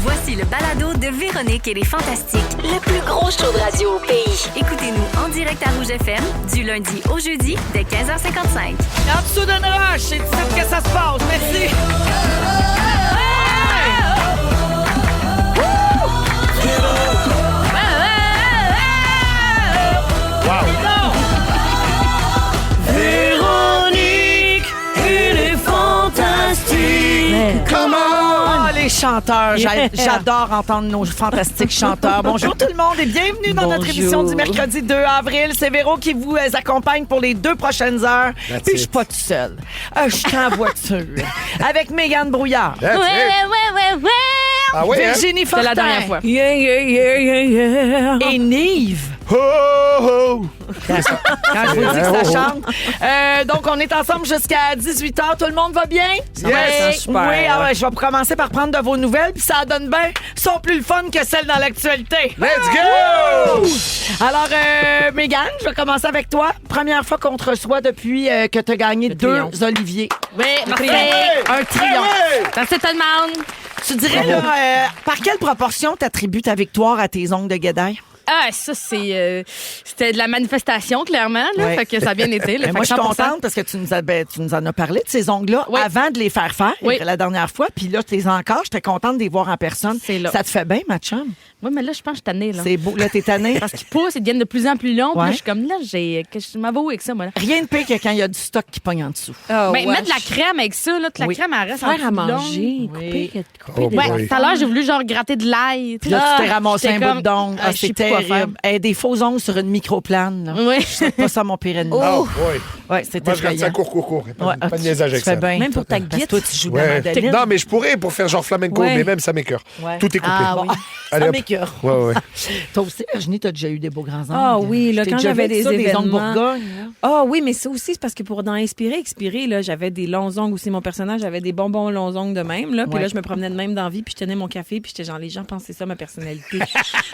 Voici le balado de Véronique et les Fantastiques. Le plus gros show de radio au pays. Écoutez-nous en direct à Rouge FM du lundi au jeudi dès 15h55. En dessous d'une roche, c'est ici que ça se passe. Merci. Véronique et les Fantastiques. Comment? Les chanteurs. J'adore entendre nos fantastiques chanteurs. Bonjour tout le monde et bienvenue dans notre émission du mercredi 2 avril. C'est Véro qui vous accompagne pour les 2 prochaines heures. Puis je suis pas toute seule. Je suis en voiture avec Mégane Brouillard. Ouais. Ah oui, Virginie Fortin. C'est la dernière fois. Et Nive. Ho, ho. Quand je vous dis que ça chante. Donc, on est ensemble jusqu'à 18h. Tout le monde va bien? Yes. Super. Oui, je vais commencer par prendre de vos nouvelles, puis ça donne bien. Sont plus le fun que celles dans l'actualité. Let's go! Alors, Mégane, je vais commencer avec toi. Première fois qu'on te reçoit depuis que tu as gagné 2 Olivier. Oui, merci. Un triomphe. Merci tout le monde. Tu dirais, là, par quelle proportion t'attribues ta victoire à tes ongles de guédaille? Ah, ça, c'était de la manifestation, clairement. Là, Ouais. Fait que ça a bien été. Là, Mais moi, je suis 100%. contente parce que tu nous en as parlé de ces ongles-là Oui. avant de les faire Oui. la dernière fois. Puis là, tu les as encore. J'étais contente de les voir en personne. C'est là. Ça te fait bien, ma chum? Oui, mais là, je pense que je suis tannée. Là. C'est beau. Là, t'es tannée. Parce qu'ils poussent, ils deviennent de plus en plus longs. Puis Ouais. là, je suis comme, là, je m'avoue avec ça, moi. Là. Rien de pire que quand il y a du stock qui pogne en dessous. Mais mettre de la crème avec ça, là, que la Oui. crème, elle reste Faire à en plus manger, longue. couper Oh des Ouais, boy. tout à l'heure, j'ai voulu genre gratter de l'ail. Puis là, tu t'es ramassé un j'étais bout comme, d'ongle. je sais C'est plus quoi terrible. Des faux ongles sur une microplane. Là. Oui. C'est pas ça, mon pire ennemi. Oh, oui. Ouais, c'était Moi, je garde ça effrayant. court. Pas, Ouais, pas de niaisage tu avec fais ça. bien. Même pour ta Parce que guide. toi, tu joues de la Ouais. mandoline. Non, mais je pourrais pour faire genre flamenco, Ouais. mais même ça m'écoeure. Ouais. Tout est coupé. Ah oui. Allez, Ça hop. m'écoeure. Ouais. Toi aussi, Virginie, t'as déjà eu des beaux grands ongles. Ah oui, là, Je t'ai quand déjà j'avais vu des ça, ongles événements. Bourgogne. là. Ah oui, mais ça aussi, c'est parce que pour dans Expirer, là, j'avais des longs ongles aussi. Mon personnage avait des bonbons longs ongles de même. Là, puis Ouais. là, je me promenais de même dans la vie, puis je tenais mon café, puis j'étais genre, les gens pensaient ça, ma personnalité.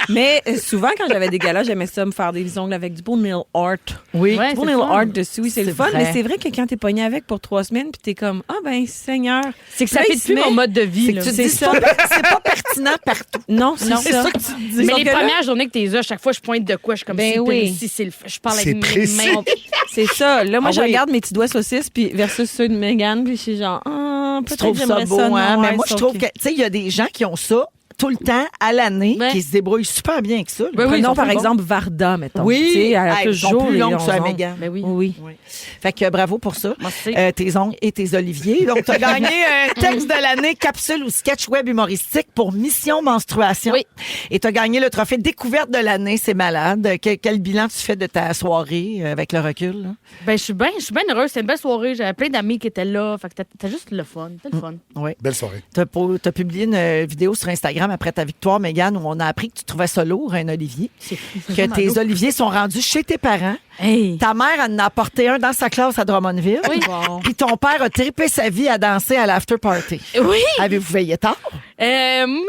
Mais souvent, quand j'avais des galas, j'aimais ça, me faire des ongles avec du beau nail art. Oui. Ouais. Du beau c'est nail le fun. art dessus, oui, c'est le C'est fun. vrai. Mais c'est vrai que quand t'es pogné avec pour 3 semaines, puis t'es comme, ah ben, Seigneur. C'est que ça Là, fait il se plus met- mon mode de vie. C'est là. que tu te C'est dis, ça. c'est pas pertinent partout. Non, c'est C'est ça. ça que tu te dis. Mais Sauf les que là- premières journées que t'es là, à chaque fois, je pointe de quoi? Je suis comme, Ben c'est oui. ici, c'est le... Je parle C'est avec mes précis. mains. C'est ça. Là, moi, Ah je oui. regarde mes petits doigts saucisses puis versus ceux de Mégane, puis je suis genre, Je peut-être trouve que ça j'aimerais beau, ça. hein? non, Mais ouais, moi, je sauf trouve que, tu sais, il y a des gens qui ont ça tout le temps, à l'année, Ouais. qui se débrouillent super bien avec ça. là. Oui, oui, Prenons ils sont par très exemple Varda, mettons. Oui. Tu sais, elle a Hey, ils sont toujours plus les longs que ça, longs ongles. Mégane. Ben oui. Oui. Oui. Fait que bravo pour ça. Merci. Tes ongles et tes oliviers. Donc, tu as gagné un texte de l'année, capsule ou sketch web humoristique pour Mission Menstruation. Oui. Et tu as gagné le trophée découverte de l'année. C'est malade. Quel bilan tu fais de ta soirée avec le recul? Là? Ben, je suis bien heureuse. C'était une belle soirée. J'avais plein d'amis qui étaient là. Fait que t'as juste le fun. C'était le fun. Oui. Belle soirée. Tu as publié une vidéo sur Instagram après ta victoire, Mégane, où on a appris que tu trouvais ça lourd, un olivier. Que tes oliviers sont rendus chez tes parents. Hey. Ta mère en a apporté un dans sa classe à Drummondville. Oui. Bon. Puis ton père a trippé sa vie à danser à l'after party. Oui. Avez-vous veillé tard? Moi,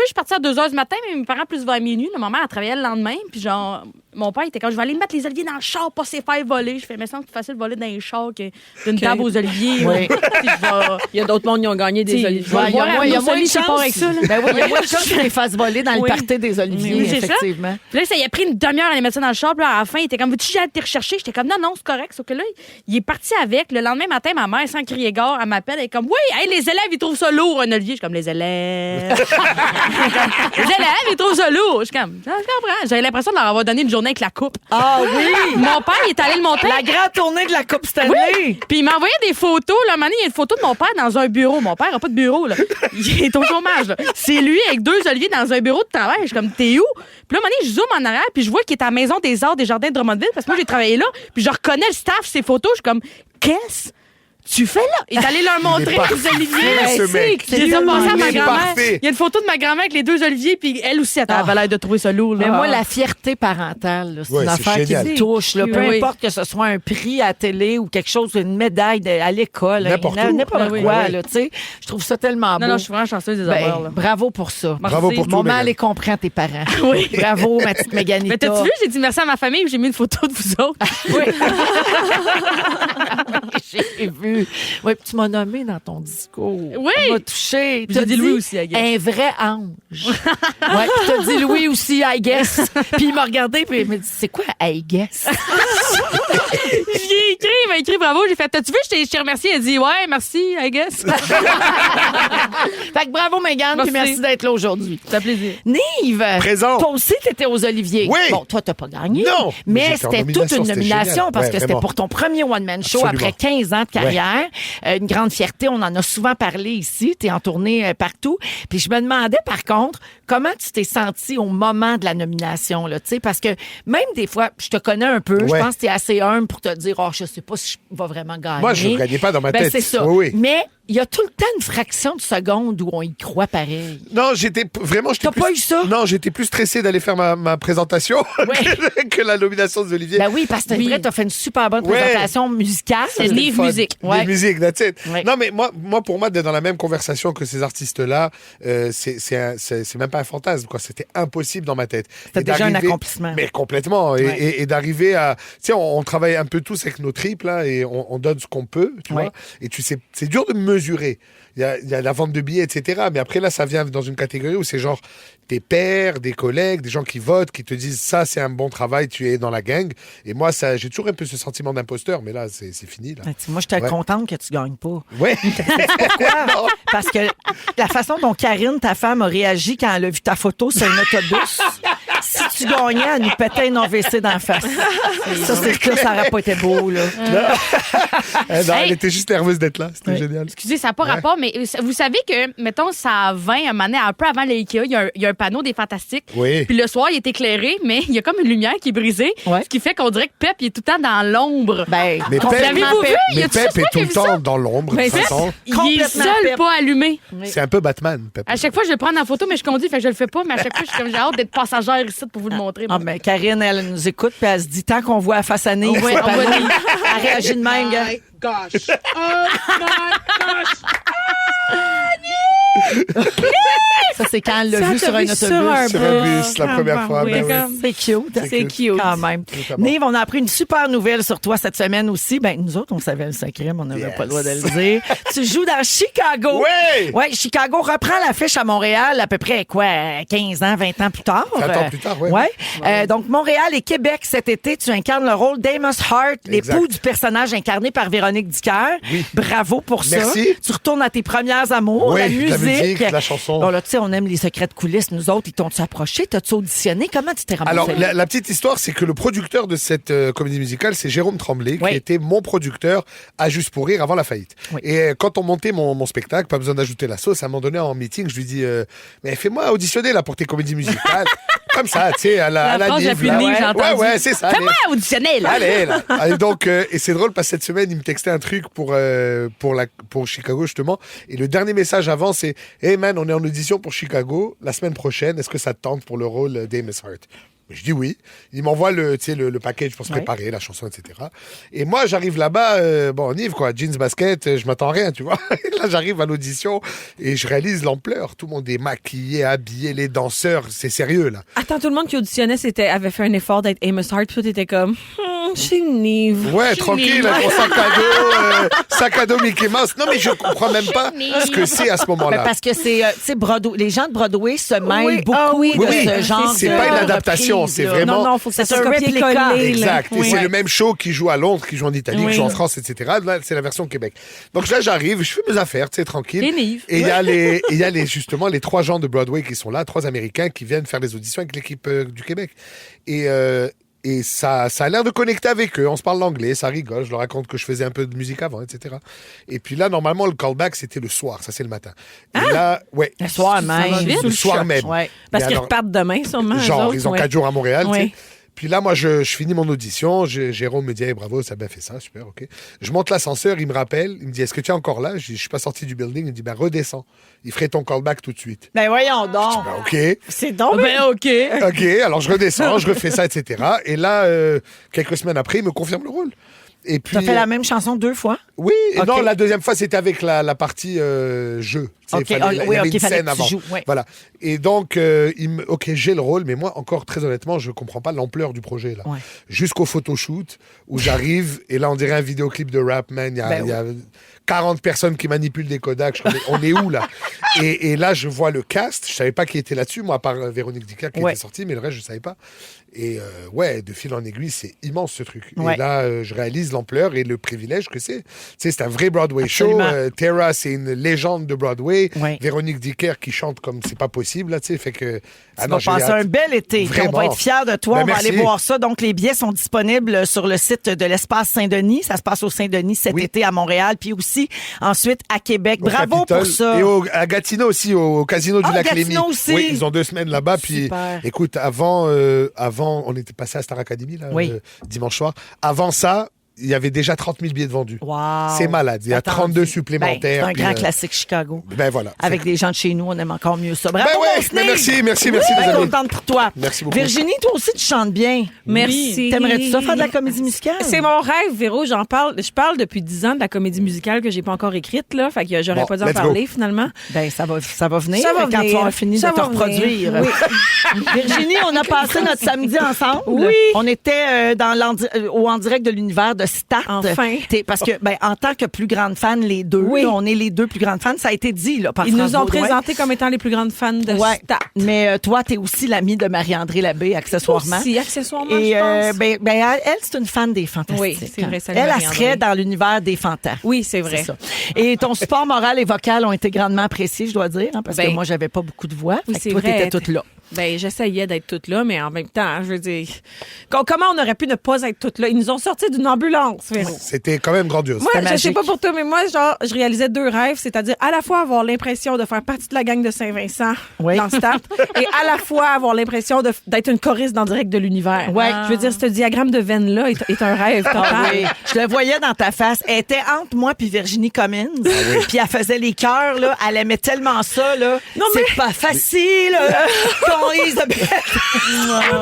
je suis partie à 2 h du matin, mais mes parents plus vers minuit. Là, ma mère, elle travaillait le lendemain. Puis genre, mon père était comme, je vais aller mettre les oliviers dans le char, pas se faire voler. Je fais, mais ça, c'est plus facile de voler dans les chars que d'une table aux oliviers. Oui. Puis je vais... Il y a d'autres mondes qui ont gagné des T'sais, oliviers. je vais voir il y a Arnaud moins de Soli qui part chance. avec ça. là. Ben oui, il y a moins de chances que tu les fasses voler dans le Oui. party des oliviers, Oui, c'est ça. effectivement. Puis là, ça y a pris une demi-heure à aller mettre ça dans le char. Puis là, à la fin, il était comme, veux-tu que j'aille te rechercher? J'étais comme, non, c'est correct. Sauf que là, il est parti avec. Le lendemain matin, ma mère, sans crier gare, elle m'appelle. Elle est comme, oui, hey, les élèves, ils trouvent ça lourd, un olivier. Je suis comme, les élèves. Les élèves, ils trouvent ça lourd. Je suis comme, je comprends. J'avais l'impression de leur avoir donné une journée avec la coupe. Ah oui! Mon père, il est allé le monter. La grande tournée de la Coupe Stanley! Oui. Puis il m'a envoyé des photos. Là, un moment donné, il y a une photo de mon père dans un bureau. Mon père n'a pas de bureau. Là. Il est au chômage. Là. C'est lui avec 2 oliviers dans un bureau de travail. Je suis comme, t'es où? Puis là, un moment donné, je zoome en arrière, puis je vois qu'il est à la Maison des Arts des Jardins de Drummondville, parce que moi, j'ai travaillé là. Puis je reconnais le staff, ses photos. Je suis comme, qu'est-ce tu fais là? Il est allé leur montrer parfait, les oliviers. ce mec. J'ai ça passé à ma Il est grand-mère. parfait. Il y a une photo de ma grand-mère avec les 2 oliviers, puis elle aussi, elle avait l'air de trouver ça lourd. Là. Mais moi, la fierté parentale, là, c'est Ouais, une c'est affaire génial. qui me touche. Là. Peu Oui. importe que ce soit un prix à la télé ou quelque chose, une médaille à l'école, N'importe où. n'importe Ben oui. quoi. Ben oui. Là, tu sais. Je trouve ça tellement beau. Non, je suis vraiment chanceuse des Ben, avoir. Là. bravo pour ça. Bravo pour Mon tout, mal Mégane. les comprend tes parents. Oui. Bravo, ma petite Méganita. Mais t'as-tu vu, j'ai dit merci à ma famille, puis j'ai mis une photo de vous autres. Oui. J'ai vu. Oui, puis tu m'as nommé dans ton discours. Oui. Tu m'as touché. J'ai dit Louis aussi, I guess. Un vrai ange. Ouais, puis t'as dit Louis aussi, I guess. Puis il m'a regardé, puis il m'a dit, c'est quoi, I guess? Il m'a écrit bravo. J'ai fait, t'as-tu vu, je t'ai remercié. Il a dit, ouais, merci, I guess. Fait que bravo, Mégane, puis merci d'être là aujourd'hui. Ça fait plaisir. Nive, Présent. toi aussi, t'étais aux Oliviers. Oui. Bon, toi, t'as pas gagné. Non. Mais J'étais en c'était toute nomination, une c'était nomination génial. parce Ouais, que c'était vraiment. pour ton premier one-man show Absolument. après 15 ans de carrière. Une grande fierté. On en a souvent parlé ici. T'es en tournée partout. Puis je me demandais, par contre, comment tu t'es senti au moment de la nomination, là, tu sais, parce que même des fois, je te connais un peu. Je Ouais. pense que t'es assez humble pour te dire, je sais pas si je vais vraiment gagner. Moi, je ne gagnais pas dans ma Ben, tête. c'est ça. Oui, oui. Mais il y a tout le temps une fraction de seconde où on y croit pareil. Non, j'étais vraiment. T'as pas eu ça? Non, j'étais plus stressé d'aller faire ma présentation Ouais. que la nomination des Oliviers. Ben oui, parce que c'est vrai, t'as fait une super bonne Ouais. présentation musicale. C'est C'était Nive fun. Musique. Ouais. Nive Musique, that's it. Ouais. Non, mais moi, pour moi, d'être dans la même conversation que ces artistes-là, c'est même pas un fantasme, quoi. C'était impossible dans ma tête. C'était Et déjà un d'arriver- accomplissement. Mais complètement. Ouais. Et d'arriver à. Tu sais, on travaille un peu tous avec nos tripes, là, et on donne ce qu'on peut, tu Ouais. vois. Et tu sais, c'est dur de mesurer. Il y a la vente de billets, etc. Mais après, là, ça vient dans une catégorie où c'est genre des pairs, des collègues, des gens qui votent, qui te disent ça, c'est un bon travail, tu es dans la gang. Et moi, ça, j'ai toujours un peu ce sentiment d'imposteur, mais là, c'est fini. Là. Ben, tu sais, moi, j'étais Ouais. contente que tu gagnes pas. Ouais. Pourquoi? Parce que la façon dont Karine, ta femme, a réagi quand elle a vu ta photo sur un autobus, si tu gagnais, elle nous pétait une AVC d'en face. Ça, c'est que ça n'aurait pas été beau, là. Non, Hey. elle était juste nerveuse d'être là. C'était Ouais. génial. Excusez, ça n'a pas rapport, mais vous savez que, mettons, ça a 20, un moment donné, un peu avant l'IKEA, il y a un panneau des Fantastiques. Oui. Puis le soir, il est éclairé, mais il y a comme une lumière qui est brisée. Ouais. Ce qui fait qu'on dirait que Pep, il est tout le temps dans l'ombre. Ben, Mais complètement L'avez-vous vu? Pep. Y Mais a-tu Pep juste moi est qui tout ai le vu ça? temps dans l'ombre, de Mais toute Pep, façon. il est Complètement seul Pep. pas allumé. C'est un peu Batman, Pep. À chaque fois, je vais le prendre en photo, mais je conduis, fait que je le fais pas. Mais à chaque fois, je suis comme, j'ai hâte d'être passagère ici pour vous le montrer. Ah, ben, Karine, elle nous écoute, puis elle se dit, tant qu'on voit à face à nez, Ouais, on voit nez. elle réagit de même, gars. Ça, c'est quand elle l'a vu sur un autobus. Sur un bus, la première fois. oui, ben oui. comme- C'est cute. C'est cute. Quand même. Notamment. Nive, on a appris une super nouvelle sur toi cette semaine aussi. Ben, nous autres, on savait le secret, mais on n'avait Yes. pas le droit de le dire. Tu joues dans Chicago. Ouais! Ouais, Chicago reprend l'affiche à Montréal à peu près, 15 ans, 20 ans plus tard. 20 ans plus tard, ouais. Ouais. Donc, Montréal et Québec cet été, tu incarnes le rôle d'Amos Hart, Exact. l'époux du personnage incarné par Véronique Dicker. Oui. Bravo pour ça. Merci. Tu retournes à tes premières amours, Oui, la la musique. musique, la chanson. Bon, là, tu sais, on aime les secrets de coulisses. Nous autres, ils t'ont-tu approché? T'as-tu auditionné? Comment tu t'es ramassé? Alors, la petite histoire, c'est que le producteur de cette comédie musicale, c'est Jérôme Tremblay, Oui. qui était mon producteur à Juste pour rire avant la faillite. Oui. Et quand on montait mon spectacle, pas besoin d'ajouter la sauce, à un moment donné, en meeting, je lui dis mais fais-moi auditionner là pour tes comédies musicales. Comme ça, tu sais, à la phrase la Nive, plus là. Nive, Ouais, j'ai entendu. ouais, c'est ça. Fais-moi auditionner, là. Allez, là. Et donc, et c'est drôle parce que cette semaine, il me textait un truc pour Chicago, justement. Et le dernier message avant, c'est hey man, on est en audition pour Chicago la semaine prochaine. Est-ce que ça te tente pour le rôle d'Amos Hart? Je dis oui. Il m'envoie le package pour se préparer, la chanson, etc. Et moi, j'arrive là-bas, bon, Nive, quoi, jeans, basket, je m'attends à rien, tu vois. Et là, j'arrive à l'audition et je réalise l'ampleur. Tout le monde est maquillé, habillé, les danseurs, c'est sérieux, là. Attends, tout le monde qui auditionnait avait fait un effort d'être Amos Hart, puis toi, t'étais comme, je suis Nive. Ouais, tranquille, avec mon sac à dos Mickey Mouse. Non, mais je comprends même pas ce que c'est à ce Ben, moment-là. parce que c'est, tu sais, les gens de Broadway se mêlent Oui, beaucoup ah oui, de oui, ce genre c'est de pas une adaptation, reprise, c'est là. vraiment- Non, non, faut que ça C'est soit un copié-collé. réplica. là. Exact. Et Oui. c'est le même show qui joue à Londres, qui joue en Italie, Oui. qui joue en France, etc. Là, c'est la version Québec. Donc là, j'arrive, je fais mes affaires, tu sais, tranquille. Et Nive. Et il y a justement les 3 gens de Broadway qui sont là, 3 Américains qui viennent faire des auditions avec l'équipe du Québec. Et ça a l'air de connecter avec eux. On se parle l'anglais, ça rigole. Je leur raconte que je faisais un peu de musique avant, etc. Et puis là, normalement, le callback, c'était le soir. Ça, c'est le matin. Et là, ouais. Le soir même. Le soir même. Ouais. Parce Et qu'ils alors- repartent demain, sûrement. eux Genre, autres, ils ont ouais. 4 jours à Montréal, tu Ouais. sais. Puis là, moi, je finis mon audition. Jérôme me dit hey, bravo, ça a bien fait ça, super, ok. Je monte l'ascenseur, il me rappelle, il me dit est-ce que tu es encore là? Je dis je suis pas sorti du building. Il me dit ben redescends. Il ferait ton callback tout de suite. Ben voyons donc. Ben, ok, C'est donc. Ben, OK. ok. Alors je redescends, je refais ça, etc. Et là, quelques semaines après, il me confirme le rôle. Et puis, T'as fait la même chanson 2 fois? Oui, et Ok. non, la deuxième fois, c'était avec la partie jeu. Tu sais, Ok, il y avait une fallait scène que tu avant. joues, ouais. Voilà. Et donc, ok, j'ai le rôle, mais moi, encore très honnêtement, je comprends pas l'ampleur du projet. Là. Ouais. Jusqu'au photoshoot, où j'arrive, et là, on dirait un vidéoclip de rap, man. Il y a 40 personnes qui manipulent des Kodak. On est où, là? Et là, je vois le cast. Je savais pas qui était là-dessus, moi, à part Véronique Dicker qui Ouais. était sortie, mais le reste, je savais pas. Et de fil en aiguille, c'est immense ce truc. Ouais. Et là, je réalise l'ampleur et le privilège que c'est. Tu sais, c'est un vrai Broadway Absolument. show. Tara, c'est une légende de Broadway. Ouais. Véronique Dicker qui chante comme c'est pas possible, là, tu sais. Fait que. Tu vas passer un bel été. Puis on va Vraiment. être fiers de toi. Ben, on va merci. aller voir ça. Donc, les billets sont disponibles sur le site de l'Espace Saint-Denis. Ça se passe au Saint-Denis cet Oui. été à Montréal, puis aussi ensuite à Québec. Au Bravo Capitole. pour ça. Et à Gatineau aussi, au Casino du Ah, Lac Gatineau Lémy. aussi. Oui, ils ont 2 semaines là-bas. Puis, Super. écoute, avant, on était passé à Star Academy, là, Oui. dimanche soir. Avant ça, il y avait déjà 30 000 billets de vendus. Wow. C'est malade. Il y a Attendu. 32 Ben, supplémentaires. c'est un puis, grand classique Chicago. Ben voilà. Avec des gens de chez nous, on aime encore mieux ça. Bravo, Ben ouais, mon Snake! mais merci, Oui, les amis. contente pour toi. Merci beaucoup. Virginie, toi aussi, tu chantes bien. Merci. T'aimerais-tu ça faire de la comédie musicale? C'est mon rêve, Véro. Je parle depuis 10 ans de la comédie musicale que j'ai pas encore écrite, là. Fait que j'aurais Bon, pas dû en let's go. parler, finalement. Ben, ça va venir. Ça va quand venir. tu auras fini Ça de te va venir. reproduire. Oui. Virginie, on a passé notre samedi ensemble. Oui. On était en direct de l'univers de Stat. Enfin. Parce que, en tant que plus grande fan, les deux, Oui. là, on est les deux plus grandes fans. Ça a été dit là, par Ils France nous ont Baudouin. présentés comme étant les plus grandes fans de Ouais. Stat. Mais toi, tu es aussi l'amie de Marie-André Labbé, accessoirement. Aussi, accessoirement, Et je pense. elle, c'est une fan des Fantastiques. Oui, c'est vrai, salut Elle Marie-André. serait dans l'univers des Fantas. Oui, c'est vrai. C'est ça. Et ton support moral et vocal ont été grandement appréciés, je dois dire, hein, parce que Ben, moi, j'avais pas beaucoup de voix. Oui, Fait que c'est toi, vrai. t'étais toute là. Ben, j'essayais d'être toute là, mais en même temps, je veux dire, comment on aurait pu ne pas être toute là? Ils nous ont sortis d'une ambulance, Véro. C'était quand même grandiose. Moi, je sais magique. pas pour toi, mais moi, genre, je réalisais 2 rêves, c'est-à-dire à la fois avoir l'impression de faire partie de la gang de Saint-Vincent Oui. dans Stat et à la fois avoir l'impression d'être une choriste dans Direct de l'univers. Ouais. Je veux dire, ce diagramme de veine-là est un rêve total. Ah oui. Je le voyais dans ta face. Elle était entre moi puis Virginie Cummins. Puis elle faisait les cœurs, là. Elle aimait tellement ça, là. Non, C'est pas facile qu'on lise de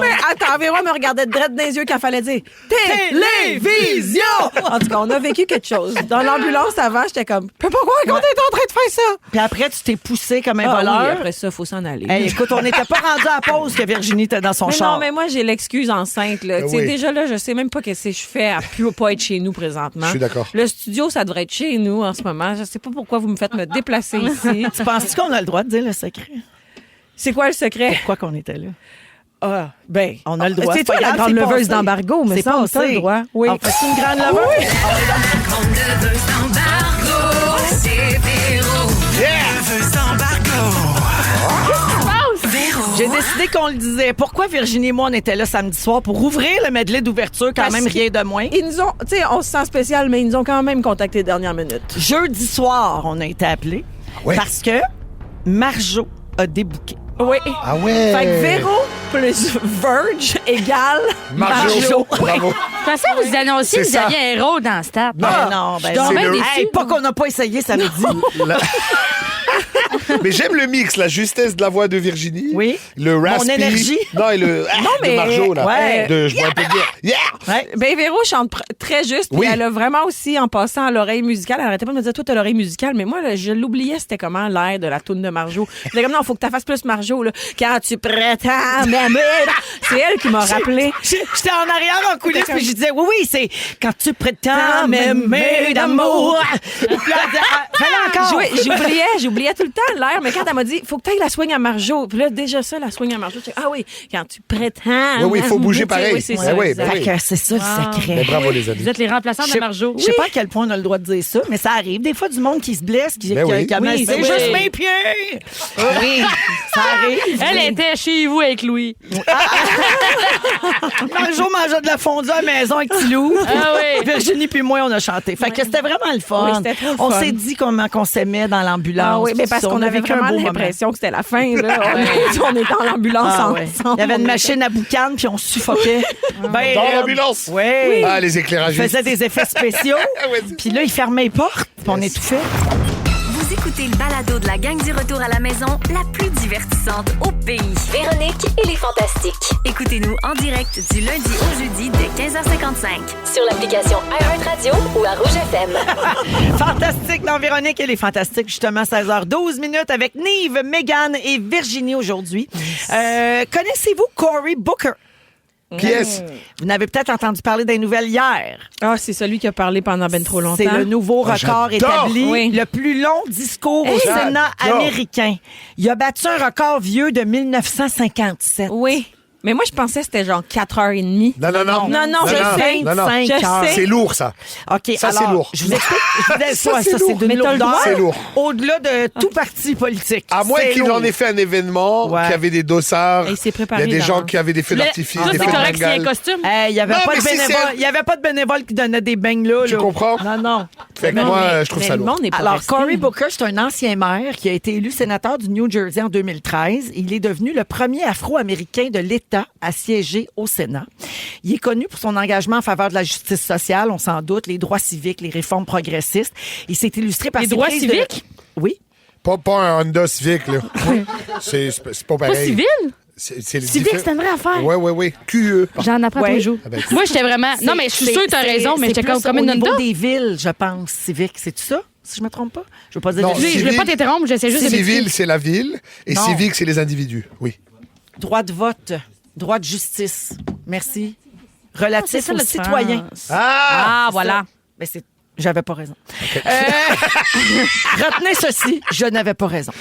Mais attends, Véro me regardait droit dans les yeux quand il fallait dire télévision. En tout cas, on a vécu quelque chose. Dans l'ambulance avant, j'étais comme, je peux pas croire qu'on est en train de faire ça. Puis après, tu t'es poussé comme un Ah voleur. oui, après ça, faut s'en aller. Hey, écoute, on n'était pas rendu à la pause que Virginie était dans son Mais char. non, mais moi, j'ai l'excuse enceinte. Là. Tu sais, oui. déjà, là, je sais même pas qu'est-ce que je fais à plus pas être chez nous présentement. Je suis d'accord. Le studio, ça devrait être chez nous en ce moment. Je sais pas pourquoi vous me faites me déplacer ici. Tu penses-tu qu'on a le droit de dire le secret? C'est quoi le secret? Pourquoi qu'on était là? Ah, ben, On a le droit. C'est toi pas la grave, grande c'est leveuse passé. d'embargo, mais C'est ça, on passé. a le droit. Oui. On fait une grande leveuse? J'ai décidé qu'on le disait. Pourquoi Virginie et moi, on était là samedi soir pour ouvrir le medley d'ouverture, quand Parce même que- rien de moins. Ils nous ont, tu sais, on se sent spécial, mais ils nous ont quand même contacté dernière minute. Jeudi soir, on a été appelés Ouais. parce que Marjo a débooké. Oui. Ah ouais. Fait que Véro plus Verge égale Marjo. Bravo. Je pensais que vous annonciez C'est que vous ça. aviez un rôle dans Stat. Ah, non, ben c'est non. le- Hey, pas qu'on n'a pas essayé samedi. La- Mais j'aime le mix, la justesse de la voix de Virginie. Oui. Le raspy. Mon énergie. Non, et le mais- de Marjo, là. Ouais. De, je vois un peu bien. Yeah! Ouais. Ben Véro chante très juste. Oui. Puis elle a vraiment aussi, en passant à l'oreille musicale, elle arrêtait pas de me dire, toi, t'as l'oreille musicale. Mais moi, là, je l'oubliais, c'était comment l'air de la toune de Marjo. J'étais comme, non, faut que tu fasses plus Marjo, là. Quand tu prétends m'aimer. C'est elle qui m'a rappelé. J'étais en arrière en coulisses, puis je disais, oui, oui, c'est quand tu prétends m'aimer d'amour. Puis elle disait, ah, fais-le encore. J'oubliais tout le temps l'air, mais quand elle m'a dit, faut que tu ailles la swing à Marjo. Puis là, déjà ça, la swing à Marjo, j'étais, ah oui, quand tu prétends. Oui, il faut bouger Tu sais, pareil. Oui, c'est Ouais, ça. ouais, exact. ben Fait que c'est ça le secret. Mais bravo, les amis. Vous êtes les remplaçants Je de sais- Marjo. Je sais pas à quel point on a le droit de dire ça, mais ça arrive. Des fois, du monde qui se blesse, qui Ben oui. a mal Oui, dit, c'est c'est juste vrai. mes pieds. Oui, ça arrive. Elle était chez vous avec Louis. Marjo mangeait de la fondue à la maison avec Tilou. Ah oui. Virginie puis moi, on a chanté. Fait que c'était vraiment le fun. Oui, c'était trop le On fun. s'est dit comment qu'on s'aimait dans l'ambulance. Ah oui, mais tout parce ça. qu'on On a avait vécu un vraiment beau moment. l'impression que c'était la fin. Là. On est dans l'ambulance Ah ouais. ensemble. Il y avait une machine à boucan puis on suffoquait. Ben, Dans l'ambulance. Oui. Ah, les éclairages. Il faisait des effets spéciaux. Ouais. Puis là, il fermait les portes puis on étouffait. Vous écoutez Écoutez le balado de la gang du retour à la maison, la plus divertissante au pays. Véronique et les Fantastiques. Écoutez-nous en direct du lundi au jeudi dès 15h55. Sur l'application iHeartRadio ou à Rouge FM. Fantastique dans Véronique et les Fantastiques, justement, 16h12 minutes avec Nive, Mégane et Virginie aujourd'hui. Connaissez-vous Cory Booker? Qui est-ce? Vous n'avez peut-être entendu parler des nouvelles hier. Ah, c'est celui qui a parlé pendant ben trop longtemps. C'est le nouveau record établi. Oui. Le plus long discours au Sénat américain. Il a battu un record vieux de 1957. Oui. Mais moi, je pensais que c'était genre 4h30. Non, je sais. 25 heures. C'est lourd, ça. OK, Ça, alors, c'est lourd. Je vous explique. Ça, c'est lourd. d'une Mais t'as le lourdeur droit. C'est lourd. Au-delà de tout parti politique. À moins C'est qu'il lourd. en ait fait un événement, Ouais. qu'il y avait des dossards. Et il s'est préparé Il y a des gens d'avance. qui avaient des feux d'artifice, Ça, des c'est feux de correct s'il y a un Bengale. costume. Il n'y avait, Non, pas mais de si bénévoles. c'est- Il y avait pas de bénévoles qui donnaient des beignes là. Tu comprends? Non. Fait que Non, moi, je trouve mais ça le lourd. monde n'est pas Alors, resté. Cory Booker, c'est un ancien maire qui a été élu sénateur du New Jersey en 2013. Il est devenu le premier Afro-Américain de l'État à siéger au Sénat. Il est connu pour son engagement en faveur de la justice sociale, on s'en doute, les droits civiques, les réformes progressistes. Il s'est illustré par Les ses droits prises civiques? Oui. Pas un Honda Civic, là. C'est pas pareil. Pas civil? C'est Civique, c'est une vraie affaire. Ouais. QE. J'en apprends Ouais. tous les jours. Ah ben, Moi, j'étais vraiment. Non, mais je suis sûre que t'as raison, mais j'étais comme une au niveau Honda. des villes, je pense, civique. C'est ça, si je me trompe pas? Je veux pas dire Non, de- Je voulais pas t'interrompre, j'essaie juste de Civil, m'expliquer. c'est la ville. Et Non. civique, c'est les individus. Oui. droit de vote, droit de justice. Merci. Relatif c'est ça, aux le citoyens. sens. Ah, voilà. Mais c'est... J'avais pas raison. Retenez ceci, je n'avais pas raison.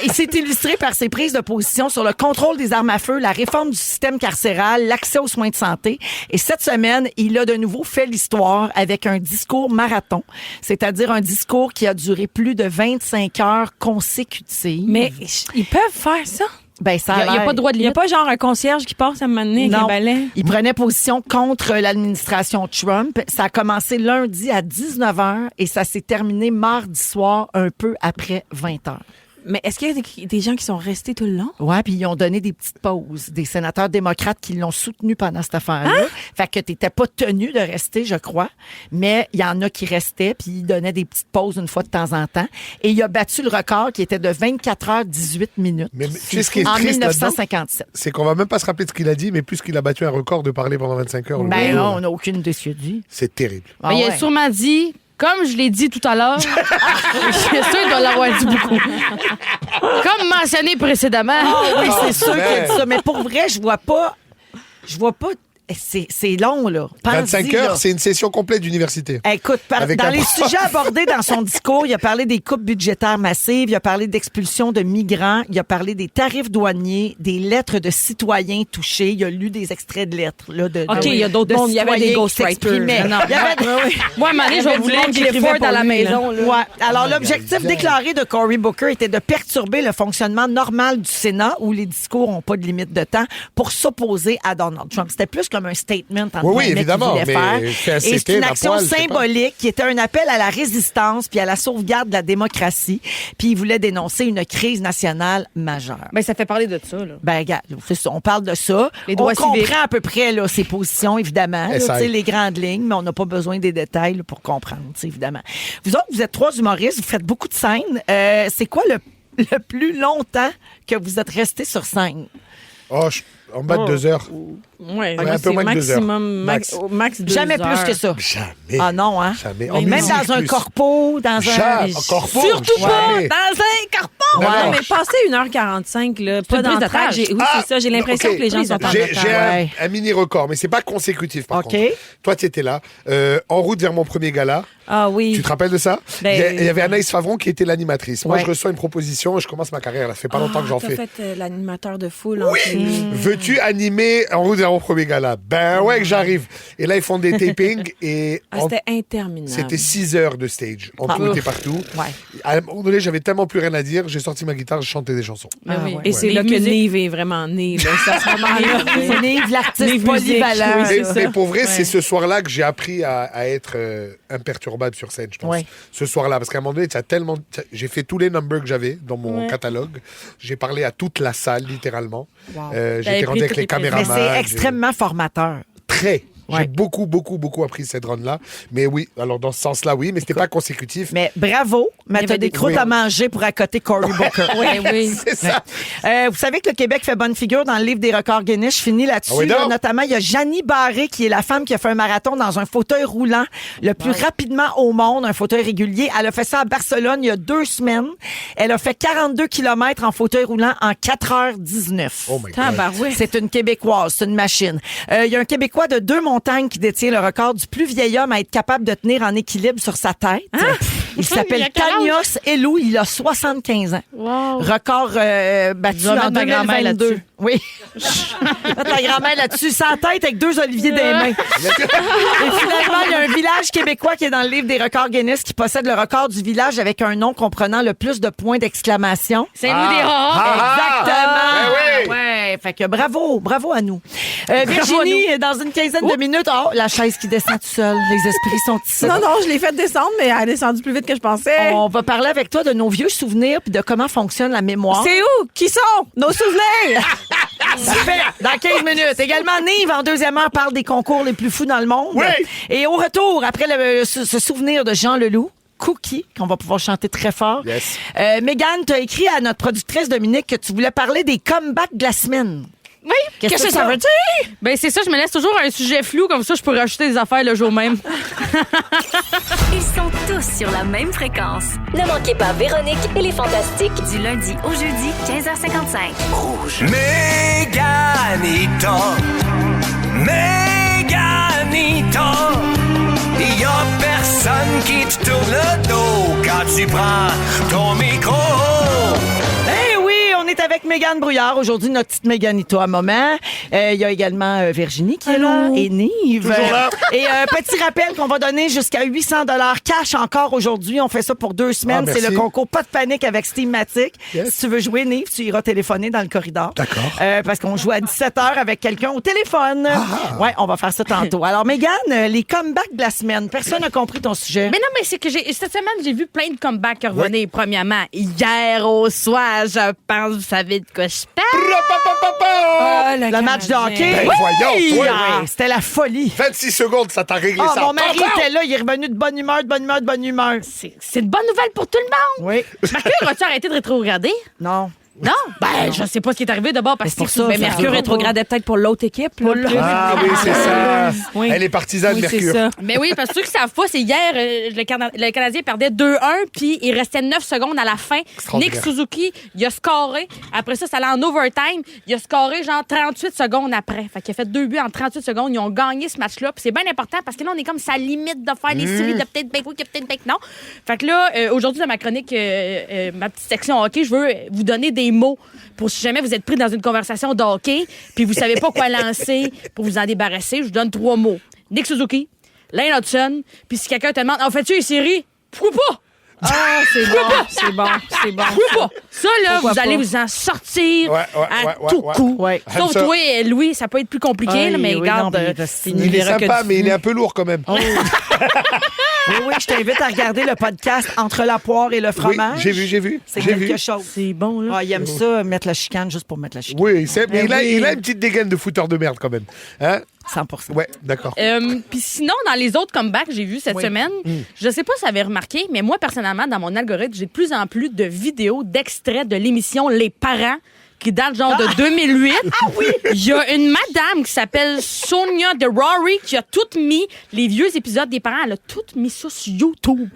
Il s'est illustré par ses prises de position sur le contrôle des armes à feu, la réforme du système carcéral, l'accès aux soins de santé. Et cette semaine, il a de nouveau fait l'histoire avec un discours marathon, c'est-à-dire un discours qui a duré plus de 25 heures consécutives. Mais ils peuvent faire ça? Ben, ça Il n'y a pas de droit de Il n'y a limite. pas genre un concierge qui passe à un moment donné avec un Non. balai? Il prenait position contre l'administration Trump. Ça a commencé lundi à 19h et ça s'est terminé mardi soir un peu après 20h. Mais est-ce qu'il y a des gens qui sont restés tout le long? Ouais, puis ils ont donné des petites pauses. Des sénateurs démocrates qui l'ont soutenu pendant cette affaire-là. Fait que t'étais pas tenu de rester, je crois. Mais il y en a qui restaient, puis ils donnaient des petites pauses une fois de temps en temps. Et il a battu le record qui était de 24 heures 18 minutes. Mais tu sais ce qui est en triste là-dedans? 1957. C'est qu'on va même pas se rappeler de ce qu'il a dit, mais plus qu'il a battu un record de parler pendant 25 heures. Ben non, on n'a aucune idée de ce qu'il a dit. C'est terrible. Ah Mais il a ouais. sûrement dit, comme je l'ai dit tout à l'heure, je suis sûr qu'il doit l'avoir dit beaucoup. Comme mentionné précédemment. Ah oui, c'est sûr qu'il a man. dit ça. Mais pour vrai, je vois pas. C'est long, là. Pense-y, 25 là. heures, c'est une session complète d'université. Écoute, Avec dans un les prof. sujets abordés dans son discours, il a parlé des coupes budgétaires massives, il a parlé d'expulsion de migrants, il a parlé des tarifs douaniers, des lettres de citoyens touchés. Il a lu des extraits de lettres. Là, OK, il y a d'autres de mondes. Il y avait des citoyens qui ghostwriters. s'exprimaient. Non. Il y avait Moi, à un moment donné, je vais vous lire Clifford à la maison. là. Ouais. Alors, l'objectif déclaré de Cory Booker était de perturber le fonctionnement normal du Sénat, où les discours n'ont pas de limite de temps, pour s'opposer à Donald Trump. C'était plus comme un statement entre Oui, guillemets, évidemment, qu'il voulait mais faire. fait Et c'est accepter une ma action poêle, je sais pas. symbolique qui était un appel à la résistance puis à la sauvegarde de la démocratie. Puis il voulait dénoncer une crise nationale majeure. Ben, ça fait parler de ça, là. Ben, regarde, c'est ça, on parle de ça. Les droits on civiques. comprend à peu près là, ses positions, évidemment. Là, Essaye. tu sais, les grandes lignes, mais on n'a pas besoin des détails là, pour comprendre, tu sais, évidemment. Vous autres, vous êtes trois humoristes, vous faites beaucoup de scènes. C'est quoi le plus longtemps que vous êtes resté sur scène? Oh, en bas de 2 heures. Ouais, un moi, peu c'est moins que 2 heures. maximum, Max. au max 2 Jamais heures. plus que ça. Jamais. Ah non, hein? Jamais. Mais En Même musique, dans un plus. corpo, dans Jamais. un... En corpo, Surtout pas jamais. dans un corpo! Non, Ouais, non. mais passer 1h45, là, pas une prise dans de le track, tâche. oui, c'est ça. J'ai l'impression ok. que les gens sont en J'ai retard. Ouais. un mini record, mais c'est pas consécutif par OK. contre. Toi, tu étais là, en route vers mon premier gala. Ah oui. Tu te rappelles de ça? Ben, Il y avait Anaïs Favron qui était l'animatrice. Moi, Ouais. je reçois une proposition et je commence ma carrière. Ça fait pas longtemps que j'en T'as fais. fait l'animateur de foule. Oui! Veux-tu animer en route vers mon premier gala? Ben ouais, que j'arrive. Et là, ils font des tapings et Ah, c'était interminable. c'était 6 heures de stage. En tout et partout. Ouais. À un moment donné, j'avais tellement plus rien à dire, j'ai sorti ma guitare, je chantais des chansons. Ben oui. ouais. Et c'est Ouais. là que Musique. Nive est vraiment née. Là, c'est à ce moment-là. C'est Nive, l'artiste Nive polyvalent. musique, oui, Mais, c'est mais pour vrai, c'est ce soir-là que j'ai appris à être imperturbable sur scène, je pense. Ouais. Ce soir-là, parce qu'à un moment donné, j'ai fait tous les numbers que j'avais dans mon catalogue. J'ai parlé à toute la salle, littéralement. Wow. J'ai T'avais été rendu pris avec toutes les les Mais caméramans. c'est extrêmement formateur. Très. J'ai beaucoup appris cette run-là. Mais oui, alors dans ce sens-là, oui, mais c'était pas consécutif. Mais bravo, mais t'as des croûtes à manger pour accoter Cory Booker. Oui. C'est ça. Vous savez que le Québec fait bonne figure dans le livre des records Guinness. Je finis là-dessus. Ah oui, Là, notamment, il y a Janie Barré, qui est la femme qui a fait un marathon dans un fauteuil roulant le plus rapidement au monde, un fauteuil régulier. Elle a fait ça à Barcelone il y a 2 semaines. Elle a fait 42 km en fauteuil roulant en 4h19. Oh my God. Tabarouette. C'est une Québécoise, c'est une machine. Il y a un Québécois de 2 montagnes qui détient le record du plus vieil homme à être capable de tenir en équilibre sur sa tête. Il Il s'appelle a quel âge? Tanios Elou, il a 75 ans. Wow. Record battu Je vais en mettre ma grand-mère 2022. là-dessus. Oui. Mettre ta grand-mère là-dessus, sans tête avec 2 oliviers des mains. Et finalement, il y a un village québécois qui est dans le livre des records Guinness qui possède le record du village avec un nom comprenant le plus de points d'exclamation. Saint-Louis des Rats. Exactement. Ben oui. Ouais, fait que bravo à nous. Virginie, dans une quinzaine de minutes, la chaise qui descend tout seul. Les esprits sont ici. Non, je l'ai fait descendre, mais elle est descendue plus vite que je pensais. On va parler avec toi de nos vieux souvenirs puis de comment fonctionne la mémoire. C'est où? Qui sont? Nos souvenirs! Ça fait dans 15 minutes. Également, Nive, en deuxième heure, parle des concours les plus fous dans le monde. Oui. Et au retour, après ce souvenir de Jean Leloup, Cookie, qu'on va pouvoir chanter très fort. Yes. Mégane, tu as écrit à notre productrice Dominique que tu voulais parler des comebacks de la semaine. Oui. Qu'est-ce que ça veut dire? Ben c'est ça, je me laisse toujours un sujet flou, comme ça je peux rajouter des affaires le jour même. Ils sont tous sur la même fréquence. Ne manquez pas Véronique et les Fantastiques du lundi au jeudi 15h55. Méganito, y a personne qui te tourne le dos quand tu prends ton micro. Eh oui, on est avec Mégane Brouillard. Aujourd'hui, notre petite Méganito à moment. Il y a également Virginie qui est là et Nive. Toujours là. Et petit rappel qu'on va donner jusqu'à 800 $ cash encore aujourd'hui. On fait ça pour 2 semaines. Ah, c'est merci. le concours Pas de panique avec Steamatic. Yes. Si tu veux jouer, Nive, tu iras téléphoner dans le corridor. D'accord. Parce qu'on joue à 17h avec quelqu'un au téléphone. Ouais, on va faire ça tantôt. Alors, Mégane, les comebacks de la semaine. Personne n'a compris ton sujet. Mais non, mais c'est que cette semaine, j'ai vu plein de comebacks revenir. Premièrement, hier au soir, je pense, vous savez de quoi je parle. le match de hockey. Ben, voyons, toi. Ouais, c'était la folie. 26 secondes, ça t'a réglé Oh, ça. mon mari Pam, pam. était là, il est revenu de bonne humeur. C'est une bonne nouvelle pour tout le monde. Oui. Mercure, as-tu arrêté de rétrograder? Non. Non? Ben, je sais pas ce qui est arrivé d'abord parce C'est pour que ça, Mais Mercure rétrogradait peut-être pour l'autre équipe. Là. Ah oui, c'est ça. Oui. Elle est partisane, Oui, c'est Mercure. ça. Mais oui, parce que ceux qui savent pas, c'est hier, le Canadien perdait 2-1, puis il restait 9 secondes à la fin. Extraordinaire. Nick Suzuki, il a scoré. Après ça, ça allait en overtime. Il a scoré genre 38 secondes après. Fait qu'il a fait 2 buts en 38 secondes. Ils ont gagné ce match-là. Puis c'est bien important parce que là, on est comme sa limite de faire les séries de peut-être ben oui, que peut-être ben non. Fait que là, aujourd'hui, dans ma chronique, ma petite section hockey, je veux vous donner des mots pour si jamais vous êtes pris dans une conversation de hockey puis vous savez pas quoi lancer pour vous en débarrasser. Je vous donne 3 mots. Nick Suzuki, Lane Hudson, puis si quelqu'un te demande « En fais-tu une série? » Pourquoi pas? Ah, c'est bon, c'est bon, c'est bon. Pourquoi pas? Ça, là, Pourquoi vous allez pas? vous en sortir Ouais, à tout ouais. coup. Ouais. Sauf Ça. toi, Louis, ça peut être plus compliqué, là, mais oui, regarde... non, mais Il est sympa, mais il est un peu lourd quand même. Oui, je t'invite à regarder le podcast Entre la poire et le Oui, fromage. j'ai vu. C'est J'ai quelque vu. chose. C'est bon, là. Ah, il aime ça, mettre la chicane juste pour mettre la chicane. Oui, mais Ben oui. il a une petite dégaine de fouteur de merde quand même. Hein? 100%. Ouais, d'accord. Puis sinon, dans les autres comebacks que j'ai vus cette semaine, je sais pas si vous avez remarqué, mais moi, personnellement, dans mon algorithme, j'ai de plus en plus de vidéos, d'extraits de l'émission Les Parents qui date genre de 2008. Ah oui! Il y a une madame qui s'appelle Sonia de Rory qui a toutes mis les vieux épisodes des parents. Elle a toutes mis ça sur YouTube.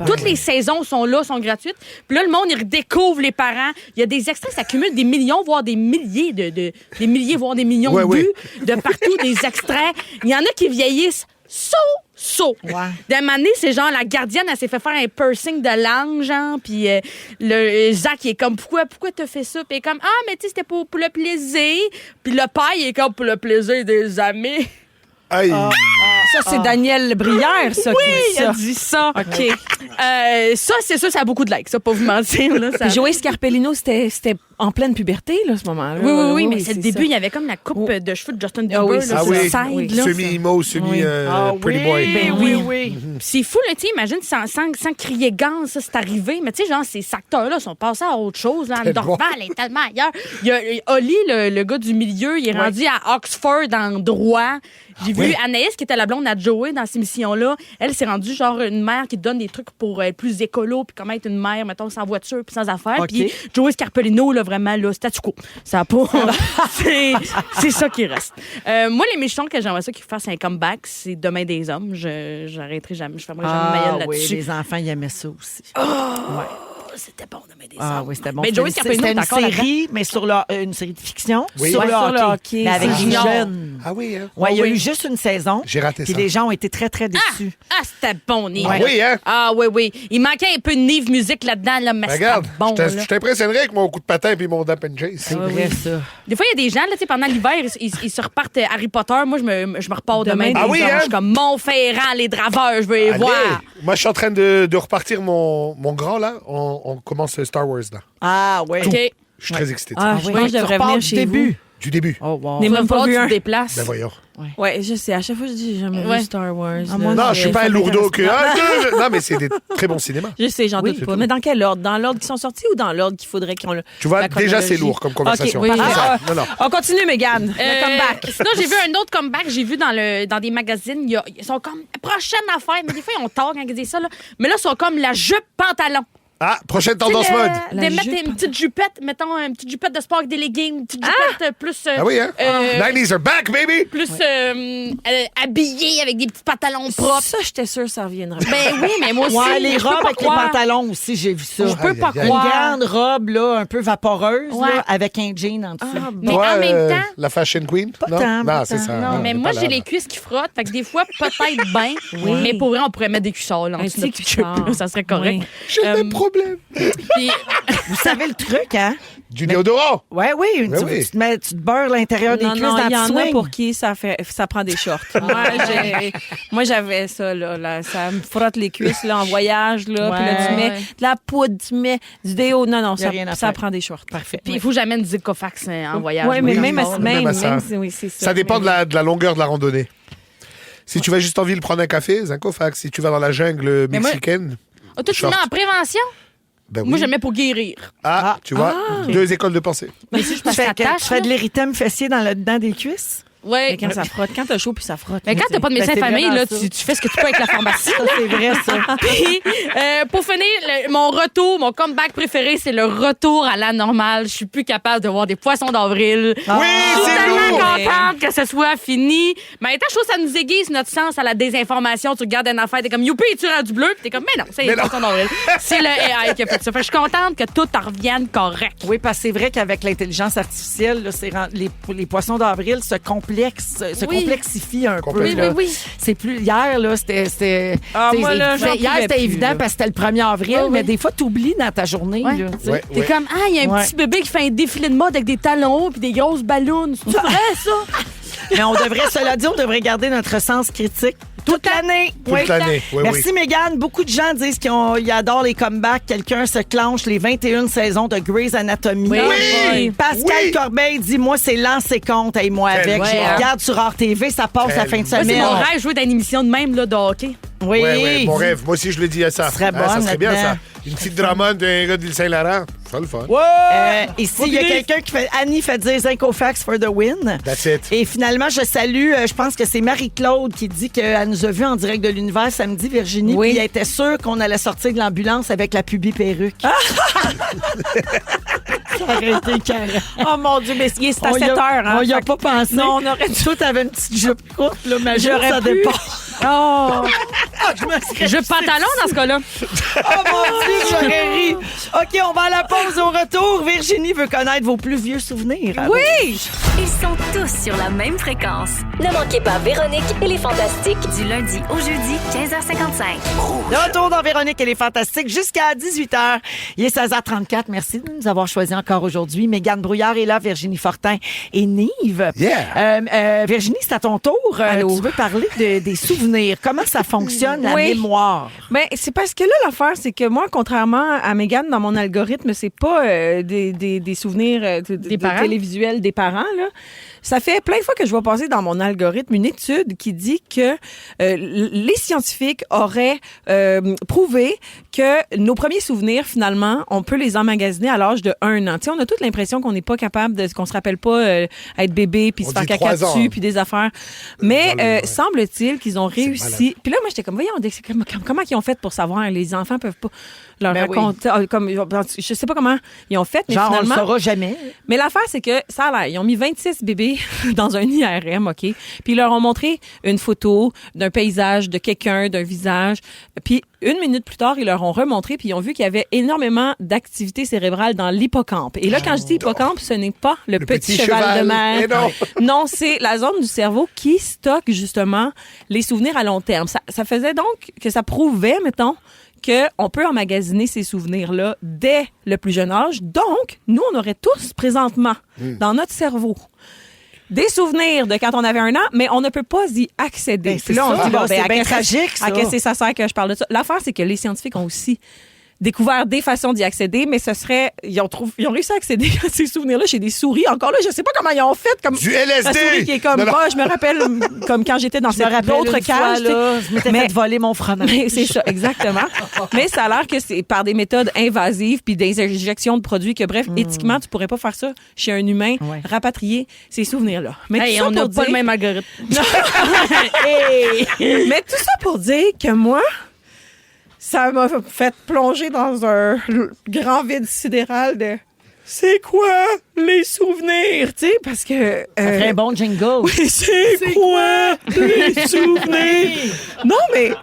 Toutes les saisons sont là, sont gratuites. Puis là, le monde, il redécouvre les parents. Il y a des extraits, ça accumule des millions, voire des milliers des milliers, voire des millions de vues de partout, des extraits. Il y en a qui vieillissent Ouais. D'un moment donné, c'est genre la gardienne, elle s'est fait faire un piercing de langue, genre, puis le Zach, il est comme, pourquoi t'as fait ça? Puis il est comme, ah, mais tu sais, c'était pour le plaisir. Puis le père, il est comme, pour le plaisir des amis. Aïe. Ça, c'est Daniel Brière, ça, qui dit il a ça. dit ça. OK. Ça, c'est sûr, ça a beaucoup de likes, ça, pas vous mentir. Là, ça... Puis Joey Scarpellino, c'était en pleine puberté, là, ce moment-là. Oui, mais c'est le début. Il y avait comme la coupe de cheveux de Justin Bieber, oui, là, c'est sur le ça. side, là. Semi-emo, pretty boy. Oui. C'est fou, là, tu sais, imagine sans crier gants, ça, c'est arrivé. Mais tu sais, genre, ces acteurs-là sont passés à autre chose. Là. Dorval est tellement ailleurs. Il y a Oli, le gars du milieu, il est rendu à Oxford en droit. J'ai vu Anaïs, qui était la blonde à Joey dans ces missions-là. Elle s'est rendue genre une mère qui donne des trucs pour être plus écolo, puis comment être une mère, mettons, sans voiture, puis sans affaires. Okay. Puis Joey Scarpellino, là, vraiment, là, statu quo. Ça a pas... c'est ça qui reste. Moi, les méchants que j'aimerais ça qu'ils fassent un comeback, c'est Demain des hommes. J'arrêterai jamais. Je fermerai jamais ma gueule là-dessus. Oui, les enfants, ils aimaient ça aussi. C'était bon, Demain des hommes. Ah oui, c'était bon. Mais Joey Scarpellino, c'était une t'es encore série, mais sur une série de fiction. Oui. Sur, Ouais, le sur le hockey. hockey. Mais avec C'est des junior. jeunes. Ah oui, hein? Ouais, il y a eu juste une saison. J'ai raté Puis ça. les gens ont été très, très déçus. Ah, c'était bon, Nive. Ah oui, hein? Ah, oui. Il manquait un peu de Nive musique là-dedans, là, mais c'était Regarde, bon. là. je t'impressionnerais avec mon coup de patin et mon dap and chase. C'est vrai, ça. Des fois, il y a des gens, là, tu sais, pendant l'hiver, ils se repartent Harry Potter. Moi, je me repars demain. Ah des oui, hommes. hein? Je suis comme Montferrand, les draveurs, je veux les Allez. voir. Moi, je suis en train de repartir mon grand, là. On commence Star Wars, là. Ah oui. OK. Je suis très excité. Ah, je pense que je devrais venir chez début. Du début. Oh, wow. N'est Il va même pas falloir vu que tu un. te déplaces. Ben voyons. vous. Ouais, je sais. À chaque fois, je dis, j'ai jamais Ouais. vu Star Wars. Ah, moi, là. Non, je suis ça pas un lourdeau m'intéresse que... Non, mais c'est des très bons cinémas. Je sais, j'en Oui, doute c'est pas. tout. Mais dans quel ordre? Dans l'ordre qui sont sortis ou dans l'ordre qu'il faudrait qu'on le. Tu vois, la déjà, c'est chronologie? lourd comme conversation. OK, oui. C'est ça. Ah, Non, non. On continue, Mégane. Le comeback. Sinon, j'ai vu un autre comeback. J'ai vu dans des magazines. Ils sont comme prochaine affaire. Mais des fois, ils ont tort quand ils disent ça. Là. Mais là, ils sont comme la jupe pantalon. Ah, prochaine tendance mode. De La mettre jupe. une petite jupette, mettons une petite jupette de sport avec des leggings, une petite jupette plus. Ah oui, hein? 90s are back, baby! Plus habillée avec des petits pantalons propres. Ça, j'étais sûre que ça reviendrait. Ben oui, mais moi aussi. Ouais, les je peux robes pas avec les croire. pantalons aussi, j'ai vu ça. Je peux pas Aïe, aïe, aïe. Une croire. grande robe, là, un peu vaporeuse, Ouais. là, avec un jean en dessous. Mais Toi, en même temps. la fashion queen? Non, tant, non pas c'est tant. ça. Non, mais on est moi, pas j'ai là, les cuisses qui frottent. Fait que des fois, peut-être bien. Mais pour vrai, on pourrait mettre des cuissards là, en Un dessous de notre petit petite jupe. cuissard. Là, ça serait correct. Oui. J'ai le même problème. Puis, Vous savez le truc, hein? Du déodorant. Oui, oui. Ben tu, oui. tu te beurres l'intérieur des Non, cuisses non, dans il y le en a swing. pour qui ça prend des shorts. Moi, j'avais ça, là, ça me frotte les cuisses, là, en voyage, là. Puis là, tu Ouais. mets de la poudre, tu mets du déo. Non, non, Y a rien à ça faire. prend des shorts. Parfait. il faut que j'amène du Cofax en voyage. Oui, mais Oui, même, non, même à ça. oui, c'est ça. Ça dépend de la longueur de la randonnée. Si tu vas juste en ville prendre un café, Zincofax. Si tu vas dans la jungle Mais moi- mexicaine, Ah, toi, tu short. mets en prévention? ben oui. Moi, j'aimais pour guérir. Ah, tu vois, deux écoles de pensée. Mais si je Tu passe fais, la tâche. tu fais de l'érythème fessier dans le dedans des cuisses? Ouais. Mais quand ça frotte, quand t'as chaud, puis ça frotte. Mais quand t'as pas de Ben, médecin de c'est famille, vraiment là, ça. tu fais ce que tu peux avec la pharmacie. Ça, c'est vrai, ça. Puis, pour finir, mon retour, mon comeback préféré, c'est le retour à la normale. Je suis plus capable de voir des poissons d'avril. Oui, Je suis c'est tellement lourd! contente que ce soit fini. Mais en même temps, je trouve que ça nous aiguise notre sens à la désinformation. Tu regardes une affaire, t'es comme, youpi, tu rendu bleu? Puis t'es comme, mais non, c'est les Mais non. poissons d'avril. C'est le AI qui a fait ça. Fait que je suis contente que tout en revienne correct. Oui, parce que c'est vrai qu'avec l'intelligence artificielle, là, les poissons d'avril se complexifient un peu. Complètement. Là. Oui. C'est plus hier, là, c'était. Ah, t'sais, moi, là, j'en hier, pouvais c'était plus, évident là. parce que c'était le 1er avril, Oui, mais oui. des fois, t'oublies dans ta journée. Ouais. Là, t'sais. Ouais, T'es ouais. comme, ah, il y a un Ouais. petit bébé qui fait un défilé de mode avec des talons hauts puis des grosses ballons. C'est vrai, ça? Mais on devrait, cela dit, on devrait garder notre sens critique toute l'année. Toute l'année, oui, Merci, oui. Mégane. Beaucoup de gens disent qu'ils adorent les comebacks. Quelqu'un se clenche les 21 saisons de Grey's Anatomy. Oui. Pascal Oui. Corbeil dit, moi, c'est lancé compte et moi Quel avec. Je ouais, regarde sur Art TV, ça passe la fin de Moi, c'est semaine. mon rêve, jouer dans une émission de même, là, de hockey. Oui. Ouais, mon rêve. Moi aussi, je le dis à ça. Ça serait Ah, ça bonne serait bien, là-dedans. ça. Une petite dramone d'un gars de l'île Saint-Laurent. Ça le fun. Ici, il y a quelqu'un qui fait. Annie fait dire Zincofax for the win. That's it. Et finalement, je salue, je pense que c'est Marie-Claude qui dit qu'elle nous a vus en direct de l'univers samedi, Virginie, Oui. puis elle était sûre qu'on allait sortir de l'ambulance avec la pubie perruque. Ça aurait été carré. Oh mon Dieu, mais c'est à On 7 y a- heures. Hein, On y a Fait que- pas pensé. Non, on aurait dû. Toi, t'avais une petite jupe courte, là, mais J'aurais ça pu. dépasse. Oh! Je me serais Je pantalon dans ce cas-là. Oh mon Dieu, j'aurais ri. OK, on va à la pause au retour. Virginie veut connaître vos plus vieux souvenirs. Oui! Ils sont tous sur la même fréquence. Ne manquez pas Véronique et les Fantastiques du lundi au jeudi 15h55. De retour dans Véronique et les Fantastiques jusqu'à 18h. Il est 16h34. Merci de nous avoir choisis encore aujourd'hui. Mégane Brouillard est là, Virginie Fortin et Nive. Yeah. Virginie, c'est à ton tour. Allô. Tu veux parler des souvenirs. Comment ça fonctionne? fonctionne la mémoire? Ben, c'est parce que là, l'affaire, c'est que moi, contrairement à Mégane, dans mon algorithme, c'est pas des souvenirs des télévisuels des parents, là. Ça fait plein de fois que je vois passer dans mon algorithme une étude qui dit que les scientifiques auraient prouvé que nos premiers souvenirs, finalement, on peut les emmagasiner à l'âge de 1 an. Tu sais, on a toute l'impression qu'on n'est pas capable qu'on se rappelle pas être bébé puis se faire caca dessus puis des affaires. Mais semble-t-il qu'ils ont réussi. Puis là, moi, j'étais comme, voyons, comment ils ont fait pour savoir? Les enfants peuvent pas leur raconter. Comme, je sais pas comment ils ont fait, mais genre, finalement, on le saura jamais. Mais l'affaire, c'est que ça a l'air. Ils ont mis 26 bébés dans un IRM, OK? Puis ils leur ont montré une photo d'un paysage, de quelqu'un, d'un visage. Puis 1 minute plus tard, ils leur ont remontré puis ils ont vu qu'il y avait énormément d'activité cérébrale dans l'hippocampe. Et là, quand je dis hippocampe, ce n'est pas le petit cheval de mer. Non, c'est la zone du cerveau qui stocke justement les souvenirs à long terme. Ça faisait donc que ça prouvait, mettons, qu'on peut emmagasiner ces souvenirs-là dès le plus jeune âge. Donc, nous, on aurait tous présentement dans notre cerveau des souvenirs de quand on avait 1 an, mais on ne peut pas y accéder. Puis là, on se dit, c'est bien tragique, ça. À qu'est-ce que ça sert que je parle de ça? L'affaire, c'est que les scientifiques ont aussi découvert des façons d'y accéder, mais ce serait... Ils ont réussi à accéder à ces souvenirs-là chez des souris. Encore là, je sais pas comment ils ont fait. Comme du LSD! La souris qui est comme... Moi, je me rappelle comme quand j'étais dans cette autre cage. Je m'étais fait voler mon fromage. C'est ça, exactement. Mais ça a l'air que c'est par des méthodes invasives puis des injections de produits que, bref, éthiquement, tu pourrais pas faire ça chez un humain, rapatrier ces souvenirs-là. Mais on n'a pas le même algorithme. Mais tout ça pour dire que moi... Ça m'a fait plonger dans un grand vide sidéral de c'est quoi les souvenirs, tu sais, parce que... Ça ferait un bon jingle. Oui, c'est quoi les souvenirs? Non, mais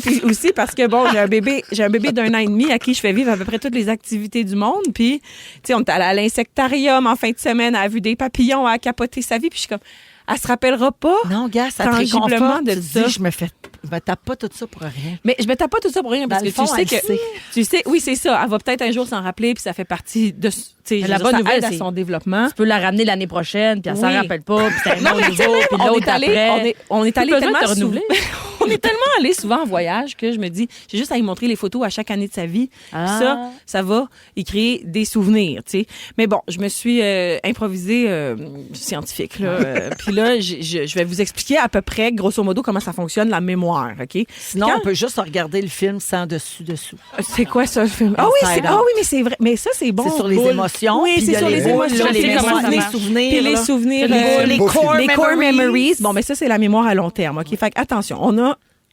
puis aussi parce que, bon, j'ai un bébé d'1 an et demi à qui je fais vivre à peu près toutes les activités du monde, puis, tu sais, on est allé à l'insectarium en fin de semaine, elle a vu des papillons, elle a capoté sa vie, puis je suis comme... Elle se rappellera pas. Non, gars, ça te réconforte. De ça. Je me tape pas tout ça pour rien. Mais je me tape pas tout ça pour rien parce que tu sais, oui, c'est ça. Elle va peut-être un jour s'en rappeler puis ça fait partie de, la bonne nouvelle, à son développement. Tu peux la ramener l'année prochaine puis elle s'en rappelle pas puis c'est un bon nouveau puis l'autre après. On est allé tellement renouveler. On est tellement allé souvent en voyage que je me dis, j'ai juste à lui montrer les photos à chaque année de sa vie. Ça va y créer des souvenirs, tu sais. Mais bon, je me suis improvisée scientifique là. Puis là, je vais vous expliquer à peu près, grosso modo, comment ça fonctionne la mémoire, OK? Sinon, on peut juste regarder le film sans dessus-dessous. C'est quoi ça, le film? Ah oui, mais c'est vrai. Mais ça, c'est bon. C'est sur les émotions. Oui, c'est sur les émotions. Les souvenirs. Puis les souvenirs. Les core memories. Bon, mais ça, c'est la mémoire à long terme, OK? Fait attention, on a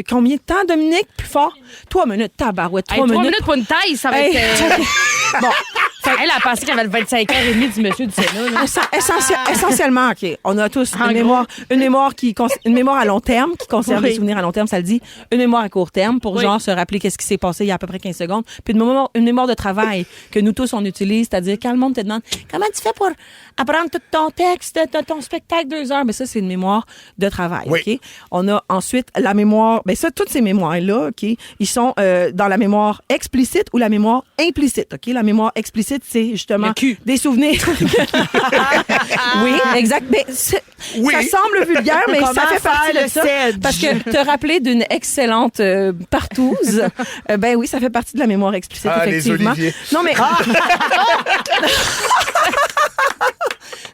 combien de temps, Dominique? Plus fort? 3 minutes, tabarouette. 3 minutes. 3 minutes pour une taille, ça va être... Bon. Elle a pensé qu'elle avait le 25 heures et demie du monsieur du Sénat. Essentiellement, OK. On a tous une mémoire à long terme qui conserve les souvenirs à long terme, ça le dit. Une mémoire à court terme pour genre se rappeler qu'est-ce qui s'est passé il y a à peu près 15 secondes. Puis une mémoire de travail que nous tous on utilise, c'est-à-dire quand le monde te demande comment tu fais pour apprendre tout ton texte, ton spectacle 2 heures, mais ça c'est une mémoire de travail. Oui. OK. On a ensuite la mémoire, ben ça toutes ces mémoires là, OK, ils sont dans la mémoire explicite ou la mémoire implicite. OK, la mémoire explicite c'est justement des souvenirs. Oui, exact. Mais ça semble vulgaire, mais ça fait partie de ça. Parce que te rappeler d'une excellente partouze, ben oui, ça fait partie de la mémoire explicite, effectivement. Non, mais...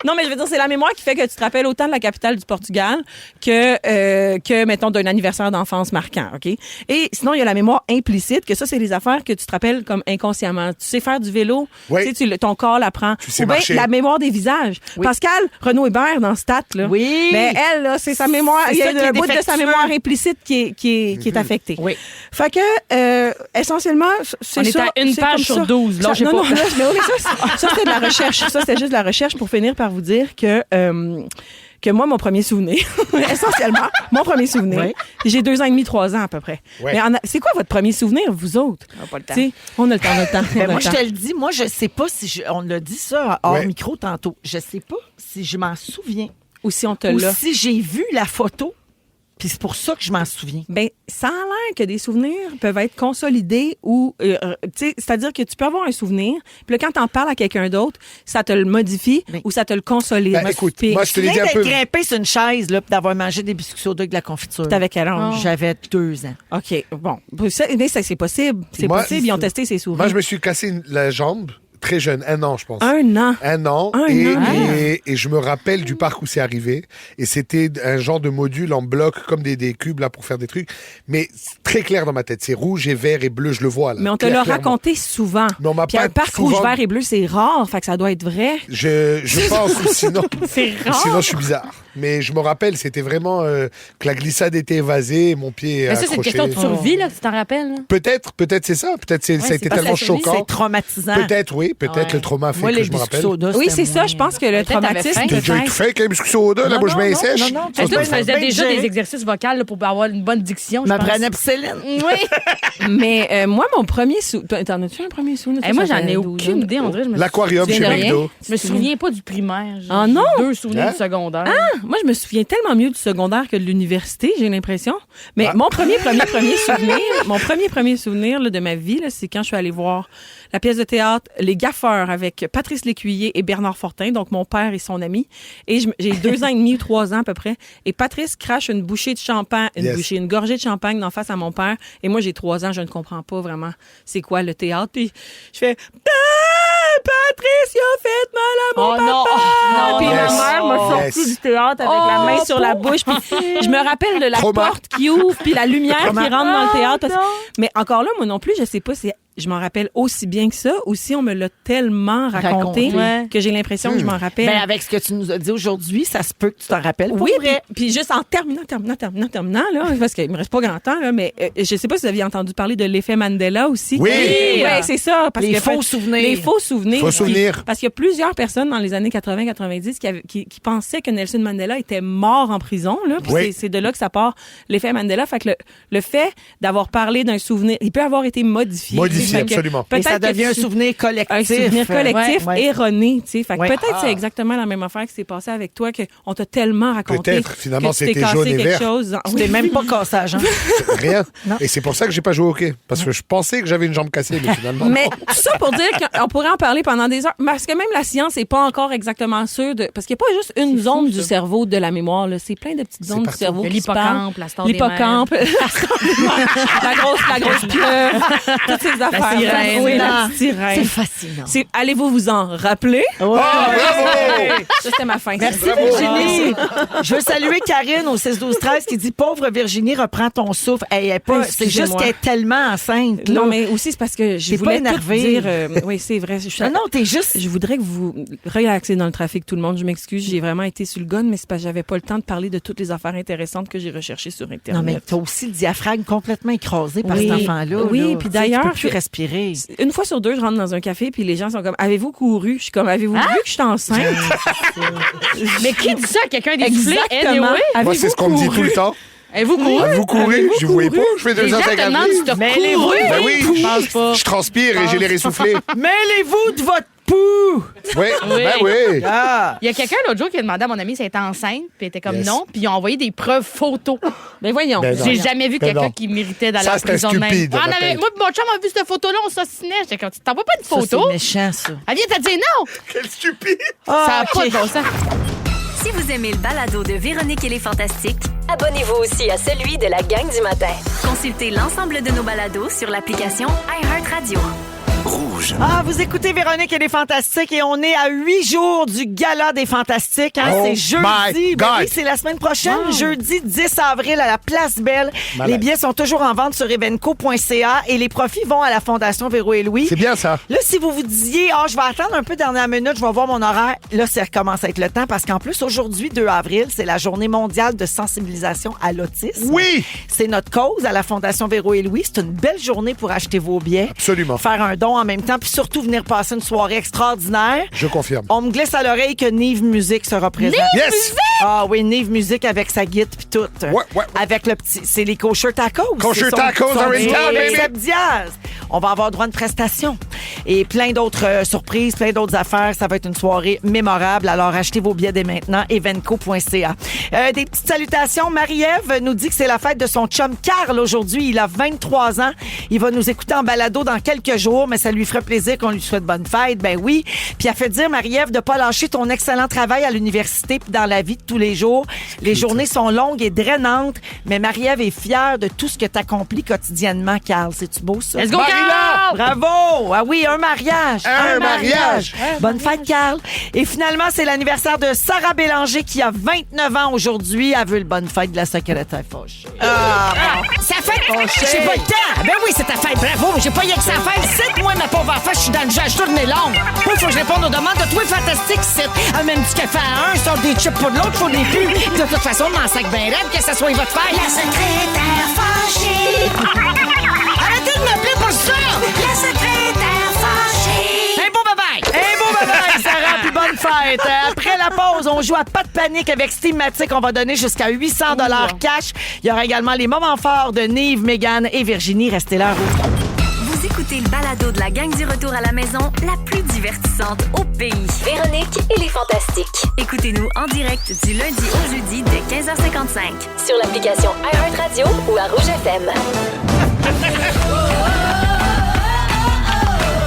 Non, mais je veux dire, c'est la mémoire qui fait que tu te rappelles autant de la capitale du Portugal que mettons, d'un anniversaire d'enfance marquant, OK? Et sinon, il y a la mémoire implicite, que ça, c'est les affaires que tu te rappelles comme inconsciemment. Tu sais faire du vélo, tu sais, ton corps l'apprend. Ou bien la mémoire des visages. Oui. Pascal Renaud-Hébert, dans Stat, là. Oui. Mais elle, là, c'est sa mémoire. Il y a un bout de sa mémoire implicite qui est affectée. Oui. Fait que, essentiellement, c'est ça. On est à une page sur 12. Là, non, ça, c'était de la recherche. Ça, c'était juste de la recherche pour finir par vous dire que moi, mon premier souvenir, essentiellement, mon premier souvenir, j'ai 2 ans et demi, 3 ans à peu près. Ouais. Mais c'est quoi votre premier souvenir, vous autres? On n'a pas le temps. On a le temps, moi, je te le dis, moi, je sais pas si on l'a dit ça hors micro tantôt. Je sais pas si je m'en souviens. Ou si on te l'a. Ou si j'ai vu la photo. Puis c'est pour ça que je m'en souviens. Ben, ça a l'air que des souvenirs peuvent être consolidés ou, tu sais, c'est-à-dire que tu peux avoir un souvenir, puis là, quand t'en parles à quelqu'un d'autre, ça te le modifie ou ça te le consolide. Ben, écoute, moi, je te l'ai dit un d'être peu. grimpé sur une chaise, là, puis d'avoir mangé des biscuits soda avec de la confiture. T'avais quel âge? J'avais 2 ans. OK, bon. Ça, c'est possible. C'est Moi, possible. Ils ont testé ses souvenirs. Moi, je me suis cassé la jambe très jeune, 1 an, je pense. 1 an. 1 an. Et je me rappelle du parc où c'est arrivé. Et c'était un genre de module en bloc, comme des cubes là pour faire des trucs. Mais c'est très clair dans ma tête. C'est rouge et vert et bleu, je le vois là. Mais on te l'a raconté souvent. Mais on m'a Puis pas un parc souvent- rouge, vert et bleu, c'est rare. Fait que ça doit être vrai. Je pense, ou sinon, C'est rare. sinon je suis bizarre. Mais je me rappelle, c'était vraiment que la glissade était évasée et mon pied Mais ça, c'est une accroché. question de survie, là, tu t'en rappelles. là. Peut-être c'est ça. Peut-être ça a c'est été pas tellement la survie, choquant. C'est traumatisant. Peut-être, oui. Peut-être Ouais. le trauma fait Moi, que les je me biscuits rappelle. soda, Oui, c'était c'est ça. moins- Je pense que le Peut-être t'avais traumatisme faim. T'as déjà eu peut-être. faim avec un biscuit soda, la bouche bien sèche? non. Hey, toi, tu bien faisais déjà géré. des exercices vocaux là, pour avoir une bonne diction. Je je me pense. prenais Céline. Oui. Mais moi, mon premier souvenir... T'en as-tu un premier souvenir? Hey, moi, Ça j'en fait ai 12 aucune ans. idée, on dirait. Je me L'aquarium Tu chez viens de rien? McDo. Je me souviens pas du primaire. J'ai Ah non? 2 souvenirs Hein? du secondaire. Moi, je me souviens tellement mieux du secondaire que de l'université, j'ai l'impression. Mais mon premier souvenir là, de ma vie, là, c'est quand je suis allée voir la pièce de théâtre Les Gaffeurs avec Patrice Lécuyer et Bernard Fortin, donc mon père et son ami. Et j'ai 2 ans et demi ou 3 ans à peu près. Et Patrice crache une bouchée de champagne, une gorgée de champagne d'en face à mon père. Et moi, j'ai 3 ans, je ne comprends pas vraiment c'est quoi le théâtre. Puis je fais Patrice, il a fait mal à mon Oh papa! non! Non, Puis Yes. ma mère m'a sorti Yes. du théâtre avec la main sur la bouche. Puis je me rappelle de la Trauma. porte qui ouvre, puis la lumière qui rentre dans le théâtre. Mais encore là, moi non plus, je sais pas si je m'en rappelle aussi bien que ça ou si on me l'a tellement raconté Raconté. que j'ai l'impression que je m'en rappelle. Ben, avec ce que tu nous as dit aujourd'hui, ça se peut que tu t'en rappelles. Oui, pour vrai. puis juste en terminant, là, parce qu'il me reste pas grand temps, là, mais je sais pas si vous aviez entendu parler de l'effet Mandela aussi. Oui. Ouais, c'est ça. Parce Les que faux souvenirs. Les faux souvenirs. Faux souvenirs. Parce qu'il y a plusieurs personnes dans les années 80-90 qui pensaient que Nelson Mandela était mort en prison, là. Puis Oui. c'est de là que ça part l'effet Mandela. Fait que le fait d'avoir parlé d'un souvenir, il peut avoir été modifié. Modifié, Fait que absolument. Et ça peut-être que devient un tu- souvenir collectif. un souvenir collectif Ouais. erroné, tu sais. Fait que Ouais. peut-être c'est exactement la même affaire qui s'est passée avec toi, qu'on t'a tellement raconté. Peut-être, finalement, que tu t'es c'était cassé jaune et quelque vert. chose. Tu t'es même pas cassé la jambe. Rien. Et c'est pour ça que j'ai pas joué au hockey. Parce que je pensais que j'avais une jambe cassée, mais finalement. Mais non. tout ça pour dire qu'on pourrait en parler pendant des heures. Parce que même la science n'est pas encore exactement sûre de. Parce qu'il n'y a pas juste une zone du cerveau de la mémoire, là. C'est plein de petites zones du partout. cerveau. Il y a qui se parlent. l'hippocampe, la star des L'hippocampe, la grosse pieuvre, toutes ces affaires. sirène. Oui, la Non. petite sirène. C'est fascinant. Allez-vous vous en rappeler? Oh, bravo! Ça, c'était ma fin. Merci Bravo. Virginie. Je veux saluer Karine au 6-12-13 qui dit pauvre Virginie, reprends ton souffle. Elle est pas, c'est juste Excusez-moi. qu'elle est tellement enceinte. là. Non, mais aussi, c'est parce que je T'es voulais pas tout énervée. dire. Oui, c'est vrai. Je suis Non, t'es juste. Je voudrais que vous relaxiez dans le trafic, tout le monde. Je m'excuse, j'ai vraiment été sur le gun, mais c'est parce que j'avais pas le temps de parler de toutes les affaires intéressantes que j'ai recherchées sur Internet. Non, mais t'as aussi le diaphragme complètement écrasé par Oui. cet enfant-là. Oui, là. puis Tu sais, d'ailleurs, tu peux plus je- respirer. Une fois sur deux, je rentre dans un café, puis les gens sont comme, avez-vous couru? Je suis comme, avez-vous vu que je suis enceinte? Mais qui dit ça à quelqu'un d'essoufflé? Exactement. Anyway? Moi, c'est ce qu'on me dit tout le temps. Avez-vous couru? Avez-vous couru? Je vous voyais pas? Je fais Les gens te 250 demandent si t'as Mais les couru. Ben oui, Je pense pas. je transpire et j'ai les essoufflés. Mêlez-vous de votre pouls! Oui, ben oui. Ah! Il y a quelqu'un l'autre jour qui a demandé à mon amie si elle était enceinte, puis elle était comme Yes. non, puis ils ont envoyé des preuves photos. Ben voyons. Ben non. J'ai jamais vu Ben quelqu'un non. qui méritait d'aller Ça, en c'était prison de même. stupide, Ah, on Nathalie. avait- moi, mon chum a vu cette photo-là, on s'ostinait. J'étais comme, tu t'envoies pas une Ça, photo? c'est méchant, ça. Elle vient te dire non! Quel stupide. Ça n'a Ah, pas ok. de bon sens. Si vous aimez le balado de Véronique et les Fantastiques, abonnez-vous aussi à celui de la gang du matin. Consultez l'ensemble de nos balados sur l'application iHeartRadio. Rouge. Ah, vous écoutez Véronique et les Fantastiques et on est à 8 jours du Gala des Fantastiques. Hein? Oh C'est jeudi. my Ben God. oui, c'est la semaine prochaine, jeudi 10 avril à la Place Belle. Malade. Les billets sont toujours en vente sur evenco.ca et les profits vont à la Fondation Véro et Louis. C'est bien ça. Là, si vous vous disiez, je vais attendre un peu dernière minute, je vais voir mon horaire, là, ça recommence à être le temps parce qu'en plus, aujourd'hui, 2 avril, c'est la journée mondiale de sensibilisation à l'autisme. Oui, C'est notre cause à la Fondation Véro et Louis. C'est une belle journée pour acheter vos billets. Absolument. Faire un don en même temps, puis surtout venir passer une soirée extraordinaire. je confirme. On me glisse à l'oreille que Nive Musique sera présente. Yes! Ah oui, Nive Musique avec sa guitare puis tout. Ouais. Avec le petit... C'est les kosher tacos. Kosher C'est tacos are in town, avec baby. Seb Diaz. On va avoir droit à une prestation. et plein d'autres surprises, plein d'autres affaires. Ça va être une soirée mémorable. Alors, achetez vos billets dès maintenant, evenco.ca. Des petites salutations. Marie-Ève nous dit que c'est la fête de son chum Carl aujourd'hui. Il a 23 ans. Il va nous écouter en balado dans quelques jours, mais ça lui ferait plaisir qu'on lui souhaite bonne fête. Ben oui. Puis elle fait dire, Marie-Ève, de pas lâcher ton excellent travail à l'université puis dans la vie de tous les jours. Les journées sont longues et drainantes, mais Marie-Ève est fière de tout ce que tu accomplis quotidiennement, Carl. C'est-tu beau, ça? Let's go, Carl! Bravo! Ah oui, un mariage. Un mariage. Bonne fête, Carl. Et finalement, c'est l'anniversaire de Sarah Bélanger qui a 29 ans aujourd'hui. Elle veut le bonne fête de la secrétaire fâchée. Ça fait. J'ai pas le temps. Ben oui, c'est ta fête. Bravo. J'ai pas rien que ça fête. C'est moi, ma pauvre enfant. Je suis dans le jeu. Je journée longue. Moi, faut que je réponde aux demandes de toi, fantastique. C'est amène du café à un, sort des chips pour l'autre, faut des pubs. De toute façon, m'en sac ben raide, que ça soit votre fête. La secrétaire fâchée. Arrêtez de m'appeler pour ça. La secrétaire fâchée. Un beau bye-bye. Un beau bye-bye, Sarah, puis bonne fête. Après la pause, on joue à Pas de panique avec Steamatic. On va donner jusqu'à 800 $ cash. Il y aura également les moments forts de Nive, Mégane et Virginie. Restez là. Vous écoutez le balado de la gang du retour à la maison, la plus divertissante au pays. Véronique et les Fantastiques. Écoutez-nous en direct du lundi au jeudi dès 15h55 sur l'application iHeartRadio ou à Rouge FM.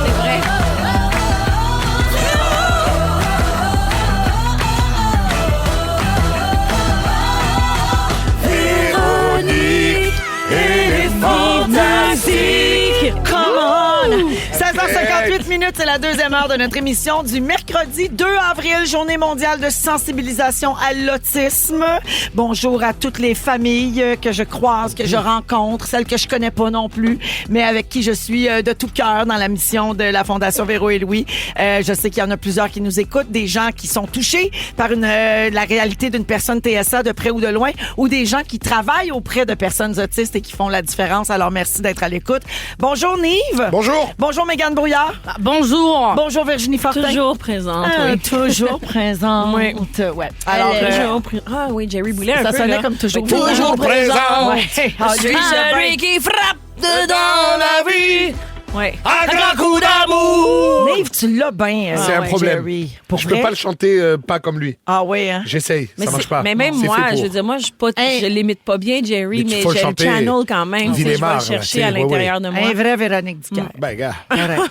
C'est vrai. Véronique et les Fantastiques! Come on! 16h58 minutes, c'est la deuxième heure de notre émission du mercredi 2 avril, journée mondiale de sensibilisation à l'autisme. Bonjour à toutes les familles que je croise, que je rencontre, celles que je connais pas non plus, mais avec qui je suis de tout cœur dans la mission de la Fondation Véro et Louis. Je sais qu'il y en a plusieurs qui nous écoutent, des gens qui sont touchés par la réalité d'une personne TSA de près ou de loin, ou des gens qui travaillent auprès de personnes autistes et qui font la différence. Alors, merci d'être à l'écoute. Bonjour, Nive. Bonjour. Bonjour, Mégane Brouillard. Bonjour. Bonjour, Virginie Fortin. Toujours présente. oui. Toujours présente. Oui. Ouais. Alors, Ah oui, Jerry Boulet un ça peu, sonnait là. comme toujours. Toujours présent. Ouais. Ah, Je suis lui, celui qui frappe Dans la vie, Ouais. un grand coup d'amour. Nive, tu l'as bien. C'est un problème. Jerry. Pour Je vrai? peux pas le chanter pas comme lui. Ah oui, hein? J'essaye, ça marche pas. Mais même C'est moi, fait pour. je veux dire, moi, je l'imite pas bien, Jerry, Mais mais faut le j'ai le chanter. channel quand même. Tu sais, je vais Villemar, le chercher là, à tu sais, l'intérieur de moi. Un vrai Véronique Dicker. Ben, gars,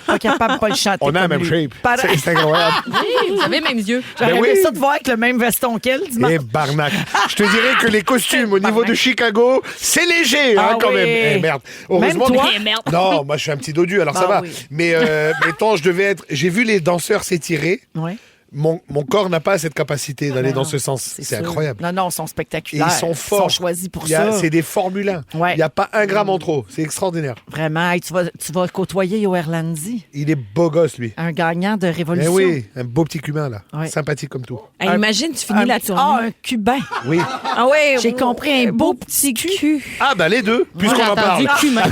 Pas capable de pas le chanter. on a la comme même lui. shape. Par- C'est incroyable. Vous avez les mêmes yeux. J'aurais Ben aimé oui. ça de voir avec le même veston qu'elle dimanche. Et barnac. Je te dirais que les costumes au niveau de Chicago, c'est léger, hein, Ah quand oui. même. Eh, merde. Heureusement. Même toi? Eh, merde. Non, moi je suis un petit dodu, alors ça Ah va. oui. Mais mettons, je devais être. J'ai vu les danseurs s'étirer. Oui. Mon corps n'a pas cette capacité d'aller dans ce sens. C'est sûr. incroyable. Non, non, ils sont Et spectaculaires. ils sont forts. Ils sont choisis pour Il y a- ça. C'est des Formule 1. Ouais. Il n'y a pas un gramme en trop. C'est extraordinaire. Vraiment. Hey, tu vas côtoyer Yo Erlandi, Il est beau gosse, lui. un gagnant de Eh Révolution. oui, un beau petit cubain, là. Ouais. Sympathique comme tout. Hey, imagine, tu finis la tournée. Ah, un Cubain. Oui. Ah ouais. J'ai compris, un beau petit cul. Ah, ben les deux, puisqu'on J'ai en parle. entendu cumin.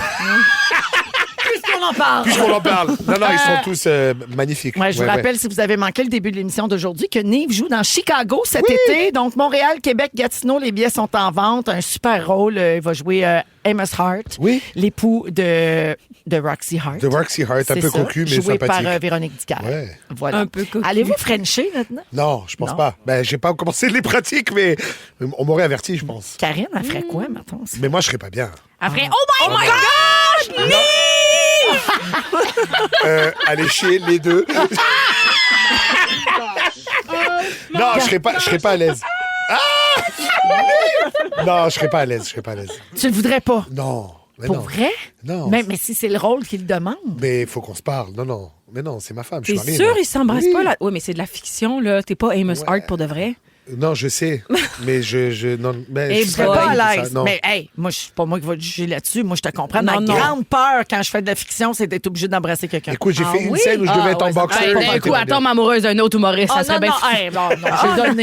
Puisqu'on en parle. Puisqu'on en parle. Non, non, ils sont tous magnifiques. Ouais, je vous rappelle, si vous avez manqué le début de l'émission d'aujourd'hui, que Nive joue dans Chicago cet été. Donc, Montréal, Québec, Gatineau, les billets sont en vente. Un super rôle. Il va jouer Amos Hart, Oui. l'époux de Roxy Hart. De Roxy Hart, un C'est peu ça, cocu, mais joué sympathique. par Véronique Dicker. Ouais. Voilà. Un peu cocu. Allez-vous Frencher maintenant? Non, je pense Non. pas. Ben, j'ai pas commencé les pratiques, mais on m'aurait averti, je pense. Karine, elle ferait quoi, maintenant? Mais moi, je serais pas bien. Après, oh my God! Aller chier les deux. Non, je serais pas à l'aise. Ah! Non, je serais pas à l'aise. Tu le voudrais pas? Non. Mais Pour non. vrai? Non. Mais si c'est le rôle qu'il demande. Mais il faut qu'on se parle. Non. Mais non, c'est ma femme. Je suis T'es marié, sûr, moi. ils s'embrassent Oui. pas là? Oui, mais c'est de la fiction, là. T'es pas Amos Hart pour de vrai. Non, je sais. Mais non, mais Et je vous serais serez pas ça, à l'aise. non. Mais hey, moi, c'est pas moi qui va te juger là-dessus. Moi, je te comprends. Ma Non, non. grande peur quand je fais de la fiction, c'est d'être obligé d'embrasser quelqu'un. Écoute, j'ai Ah fait une oui? scène où je devais être en ouais, ça boxeur. paraît Ben, pas d'un coup, C'était elle bien. tombe amoureuse d'un autre humoriste. Ça Ah, serait non, bien. non,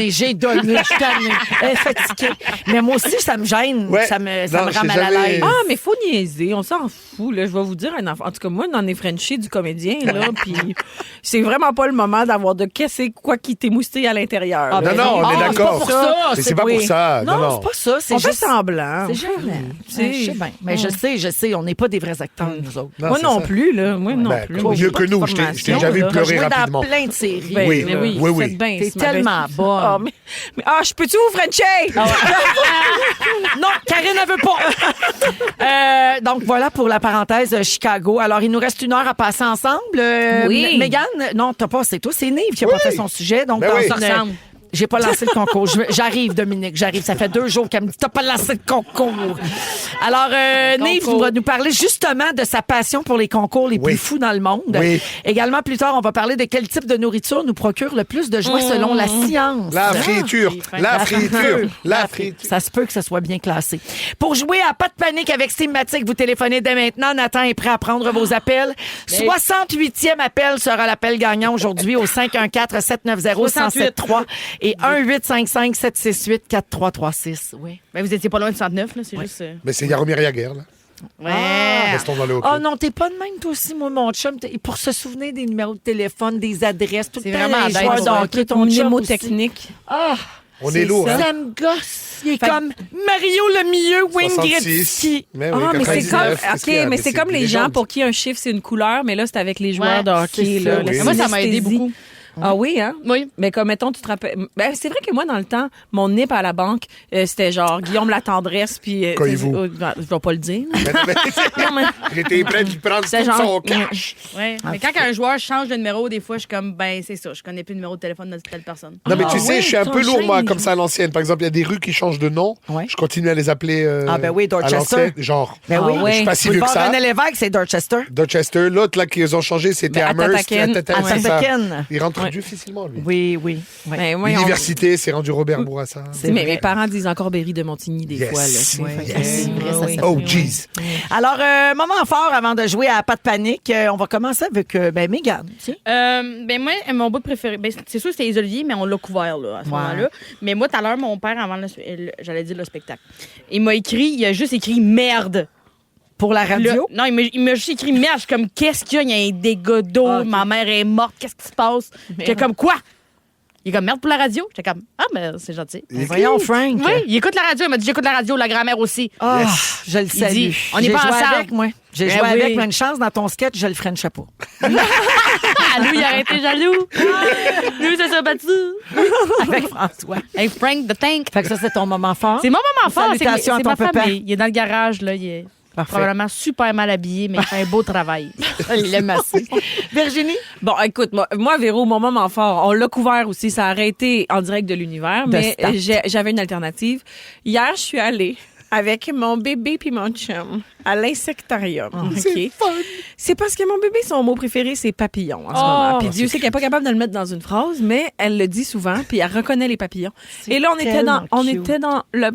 j'ai donné, je suis tannée. Elle est fatiguée. Mais moi aussi, ça me gêne. Ouais. Ça me Non, rend j'ai mal à jamais- l'aise. Ah, mais faut niaiser, on s'en fout. Là. Je vais vous dire un enfant. En tout cas, moi, dans les Frenchies du comédien, là, puis c'est vraiment pas le moment d'avoir de qu'est-ce quoi qui t'est mousté à l'intérieur. Ah, là. Non, non, est c'est d'accord. pas pour ça. Mais c'est pas pour ça. Non, Non, c'est pas ça. C'est On fait juste... semblant. C'est gênant. C'est- Je sais bien. Mais je sais, on n'est pas des vrais acteurs, nous autres. Moi c'est non ça. plus, là. Moi non Ben, plus. comme mieux que nous. Je t'ai déjà vu là. Tu as pleurer joué rapidement. dans plein de séries. Ben, Oui, mais oui, oui, oui. faites bien, T'es c'est ma tellement belle- bonne. Ah, je peux-tu vous Frencher? Non, Karine ne veut pas. Donc, voilà pour la parenthèse Chicago. Alors, il nous reste 1 heure à passer ensemble. Oui. Mégane, non, t'as pas, c'est toi, c'est Nive qui a pas fait son sujet. Donc, Ben dans oui. ce- j'ai pas lancé le concours. J'arrive, Dominique, j'arrive. Ça fait 2 jours qu'elle me dit, t'as pas lancé le concours. Alors, Nive va nous parler justement de sa passion pour les concours les plus fous dans le monde. Oui. Également, plus tard, on va parler de quel type de nourriture nous procure le plus de joie selon la science. La friture. La friture. La friture. Ça se peut que ça soit bien classé. Pour jouer à Pas de panique avec Steamatic, vous téléphonez dès maintenant. Nathan est prêt à prendre vos appels. 68e appel sera l'appel gagnant aujourd'hui au 514-790-1073 et 1-855-768-4336. Oui. Ben, vous étiez pas loin de 69, là. C'est juste. Mais c'est Jaromir Jagr, là. Ouais. Restons dans le hockey. Oh non, t'es pas de même, toi aussi, moi, mon chum. Pour se souvenir des numéros de téléphone, des adresses, tout le C'est temps, vraiment les bête, joueurs pour de vrai. hockey, ton chum aussi. Mnémotechnique. Ah, On est lourd, hein? ça me gosse. Il est comme Mario Lemieux, Wayne 66. Gretzky. Mais oui, Ah, mais c'est comme, 99, qu'est-ce qu'il y a? OK, mais c'est comme des les gens légendes. pour qui un chiffre, c'est une couleur, mais là, c'est avec les joueurs Ouais, de hockey. c'est Là, ça, la oui. Moi, ça m'a aidé synesthésie. beaucoup. Ah oui, hein? Oui. Mais comme, mettons, tu te rappelles... Ben, c'est vrai que moi, dans le temps, mon NIP à la banque, c'était genre Guillaume Latendresse, puis... Coyez-vous. Je vais pas le dire. Mais- Non, mais... J'étais prêt de prendre C'est tout genre- son cash. Ouais. Mais quand un joueur change de numéro, des fois, je suis comme, ben, c'est ça. Je connais plus le numéro de téléphone de telle personne. Non, mais tu Ah sais, ouais, je suis un peu t'enchaînes lourd, moi, les comme ça à l'ancienne. Par exemple, il y a des rues qui changent de nom. Ouais. Je continue à les appeler Ah, ben oui, à Dorchester. l'ancienne. Genre, Ben oui. Ah, je suis pas si vieux que Boulevard ça. René Lévesque, c'est Dorchester. Dorchester. L'autre, là, qu'ils ont changé, c'était Ben, Amherst. Atataken. C'est ça. Atataken. Il rentre difficilement, lui. Oui, oui. oui. Ben, ouais, L'université, c'est rendu Robert Bourassa. C'est Mais vrai. mes parents disent encore Berry de Montigny des Yes. fois. Là. Ouais, Fait que, c'est vrai, ça oui. s'appelle. Oh, jeez. Alors, moment fort avant de jouer à Pas de panique. On va commencer avec Mégane. Tiens. Ben moi, mon bout préféré, ben, c'est sûr que c'était les oliviers, mais on l'a couvert là, à ce moment-là. Mais moi, tout à l'heure, mon père, avant j'allais dire le spectacle, il a juste écrit merde. Pour la radio. Là, non, il m'a juste écrit merde. Je suis comme, qu'est-ce qu'il y a? Il y a un dégât d'eau, Ah, ok. ma mère est morte, qu'est-ce qui se passe? J'étais comme, quoi? Il est comme, merde pour la radio. J'étais comme, ah, mais c'est gentil. Mais voyons, Frank. Oui, il écoute la radio. Il m'a dit, j'écoute la radio, la grand-mère aussi. Ah, je le salue. dit, on est J'ai pas joué ensemble. avec, moi. J'ai Ben joué oui. avec, mais une chance, dans ton sketch, je le ferai une chapeau. Ah, lui, il a été jaloux. Lui, ça s'est battu. Avec François. Hey, Frank the Tank. Fait que ça, c'est ton moment fort. C'est mon moment fort. C'est Salutations à c'est ton ma papa. famille. Il est dans le garage, là. Il est Parfait. probablement super mal habillé, mais il fait un beau travail. Je l'aime assez. Virginie? Bon, écoute, moi, Véro, mon moment fort, on l'a couvert aussi. Ça a arrêté en direct de l'univers, De mais Stat. j'avais une alternative. Hier, je suis allée avec mon bébé puis mon chum à l'insectarium. OK? C'est parce que mon bébé, son mot préféré, c'est papillon en ce moment. Puis Dieu sait qu'elle n'est pas capable de le mettre dans une phrase, mais elle le dit souvent, puis elle reconnaît les papillons. Et là, on était dans le,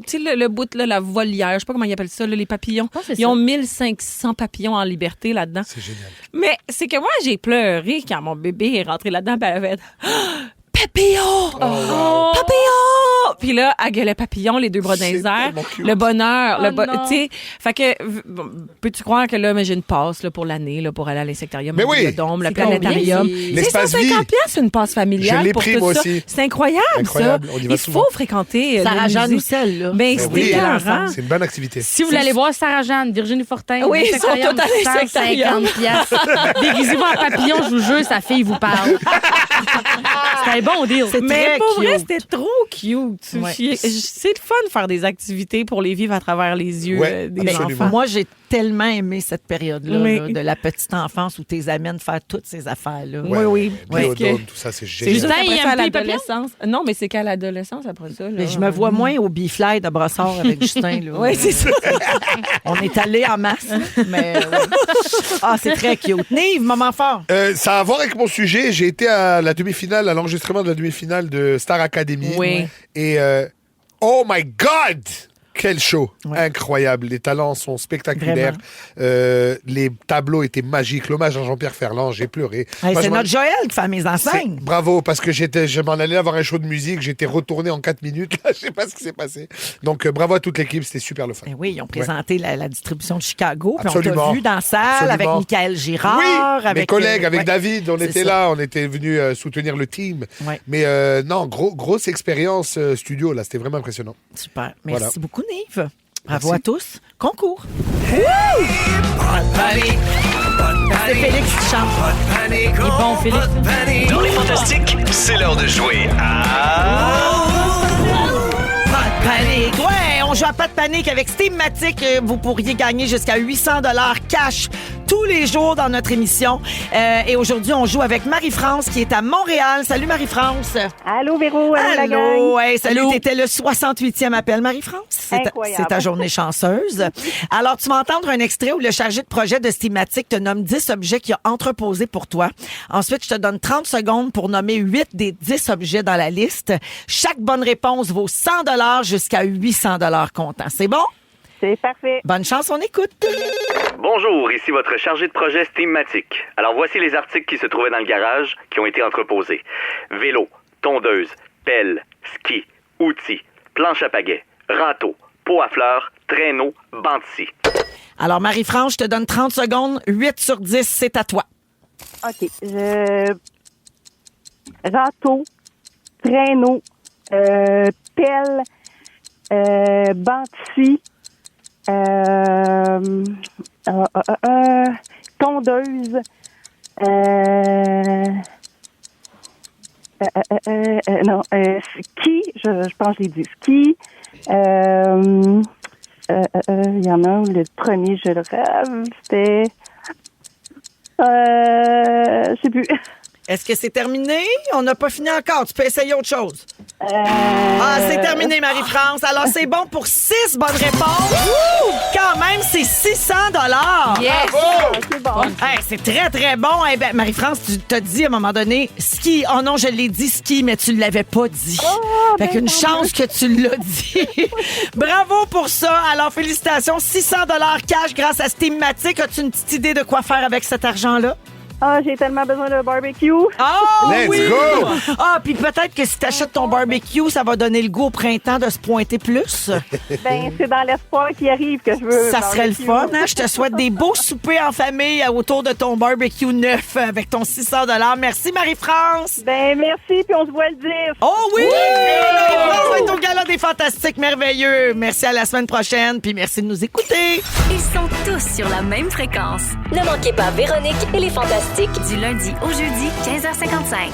tu sais, le bout, là, la volière, je sais pas comment ils appellent ça, là, les papillons. c'est Ils ont 1500 papillons en liberté là-dedans. C'est génial. Mais c'est que moi, j'ai pleuré quand mon bébé est rentré là-dedans, puis elle avait fait papillon! Papillon! Puis là, elle gueulait papillon, les deux bras dans les C'est airs. tellement cute. Le bonheur, Oh non. tu sais. Fait que, bon, peux-tu croire que là, mais j'ai une passe là, pour l'année, là, pour aller à l'insectarium, Mais au oui. le dôme, le C'est planétarium. combien, C'est L'espace 150 vie. piastres, une passe familiale. Je l'ai pour pris, tout moi ça. aussi. C'est incroyable, Incroyable. ça. On y va Il souvent. faut fréquenter Sarah le Jeanne musée. Roussel, là. Ben, Ben c'est oui. écœurant. C'est une bonne activité. Si vous voulez aller voir Sarah-Jeanne, Virginie Fortin, Oui, ils sont l'insectarium, tous à l'insectarium. 150 piastres. Déguisez-vous en papillon, je vous jure, sa fille vous parle. C'est un bon deal. Mais très pour vrai, cute. c'était trop cute. Ouais. C'est le fun de faire des activités pour les vivre à travers les yeux Ouais, des absolument. enfants. Moi, j'ai tellement aimé cette période-là, Oui. là, de la petite enfance où t'es amènes faire toutes ces affaires-là. Oui, oui. Biodome, Parce que- tout ça, c'est C'est génial. juste Justin, après il ça, aime à plus les papillons? l'adolescence. Non, mais c'est qu'à l'adolescence, après ça. Là, Mais je me vois moins au Bifly de Brossard avec Justin. Là. Oui, c'est ça. On est allés en masse. Mais, Ah, c'est très cute. Nive, moment fort. Ça a à voir avec mon sujet. J'ai été à la demi-finale, à l'enregistrement de la demi-finale de Star Academy. Oui. Et oh my God! Quel show incroyable. Les talents sont spectaculaires. Les tableaux étaient magiques. L'hommage à Jean-Pierre Ferland, j'ai pleuré. Hey, c'est notre Joël qui fait mes enseignes. Bravo, parce que je m'en allais avoir un show de musique. J'étais retourné en 4 minutes. Là, je sais pas ce qui s'est passé. Donc, bravo à toute l'équipe. C'était super le fun. Ben oui, ils ont présenté la distribution de Chicago. Puis Absolument. on t'a vu dans la salle avec Michael Girard. Oui, avec mes collègues, avec David. On était là. On était venus soutenir le team. Ouais. Mais non, grosse expérience studio. Là, c'était vraiment impressionnant. Super. Merci beaucoup, Nive. Bravo Merci. à tous. Concours. Pas de panique, pas de C'est panique, Félix qui chante. pas de panique, Il est bon, Félix. pas de panique. Dans les Fantastiques, c'est l'heure de jouer à... Pas de panique. Ouais, on joue à pas de panique avec Steamatic. Vous pourriez gagner jusqu'à 800 $ cash tous les jours dans notre émission. Et aujourd'hui, on joue avec Marie-France qui est à Montréal. Salut Marie-France. Allô, Véro, allô, la gang. Allô. Hey, salut, t'étais le 68e appel, Marie-France. Incroyable. C'est ta journée chanceuse. Alors, tu vas entendre un extrait où le chargé de projet de Steamatic te nomme 10 objets qu'il a entreposés pour toi. Ensuite, je te donne 30 secondes pour nommer 8 des 10 objets dans la liste. Chaque bonne réponse vaut 100 $ jusqu'à 800 $ comptant. C'est bon? C'est parfait. Bonne chance, on écoute. Bonjour, ici votre chargé de projet Steamatic. Alors voici les articles qui se trouvaient dans le garage qui ont été entreposés. Vélo, tondeuse, pelle, ski, outils, planche à pagaie, râteau, pot à fleurs, traîneau, banc de scie. Alors, Marie-France, je te donne 30 secondes. 8 sur 10, c'est à toi. OK. Râteau, traîneau, pelle, banc de scie, tondeuse, ski, je pense que je l'ai dit, ski, il y en a un, le premier, je le rêve, c'était, je sais plus. Est-ce que c'est terminé? On n'a pas fini encore. Tu peux essayer autre chose. Ah, c'est terminé, Marie-France. Alors, c'est bon pour 6 bonnes réponses. Quand même, c'est 600 $. Yes! C'est bon. Hey, c'est très, très bon. Eh ben, Marie-France, tu t'as dit à un moment donné, ski. Oh non, je l'ai dit ski, mais tu ne l'avais pas dit. Fait qu'une chance que tu l'as dit. Bravo pour ça. Alors, félicitations. 600 $ cash grâce à Steamatic. As-tu une petite idée de quoi faire avec cet argent-là? Ah, j'ai tellement besoin de barbecue. Oh, Let's oui! go! Ah, puis peut-être que si tu achètes ton barbecue, ça va donner le goût au printemps de se pointer plus. Ben, c'est dans l'espoir qui arrive que je veux. Ça serait le barbecue. fun, hein? Je te souhaite des beaux soupers en famille autour de ton barbecue neuf avec ton 600 $. Merci, Marie-France. Ben, merci, puis on se voit le 10. Oh oui! Marie-France va être au Gala des Fantastiques merveilleux. Merci, à la semaine prochaine, puis merci de nous écouter. Ils sont tous sur la même fréquence. Ne manquez pas Véronique et les Fantastiques du lundi au jeudi 15h55.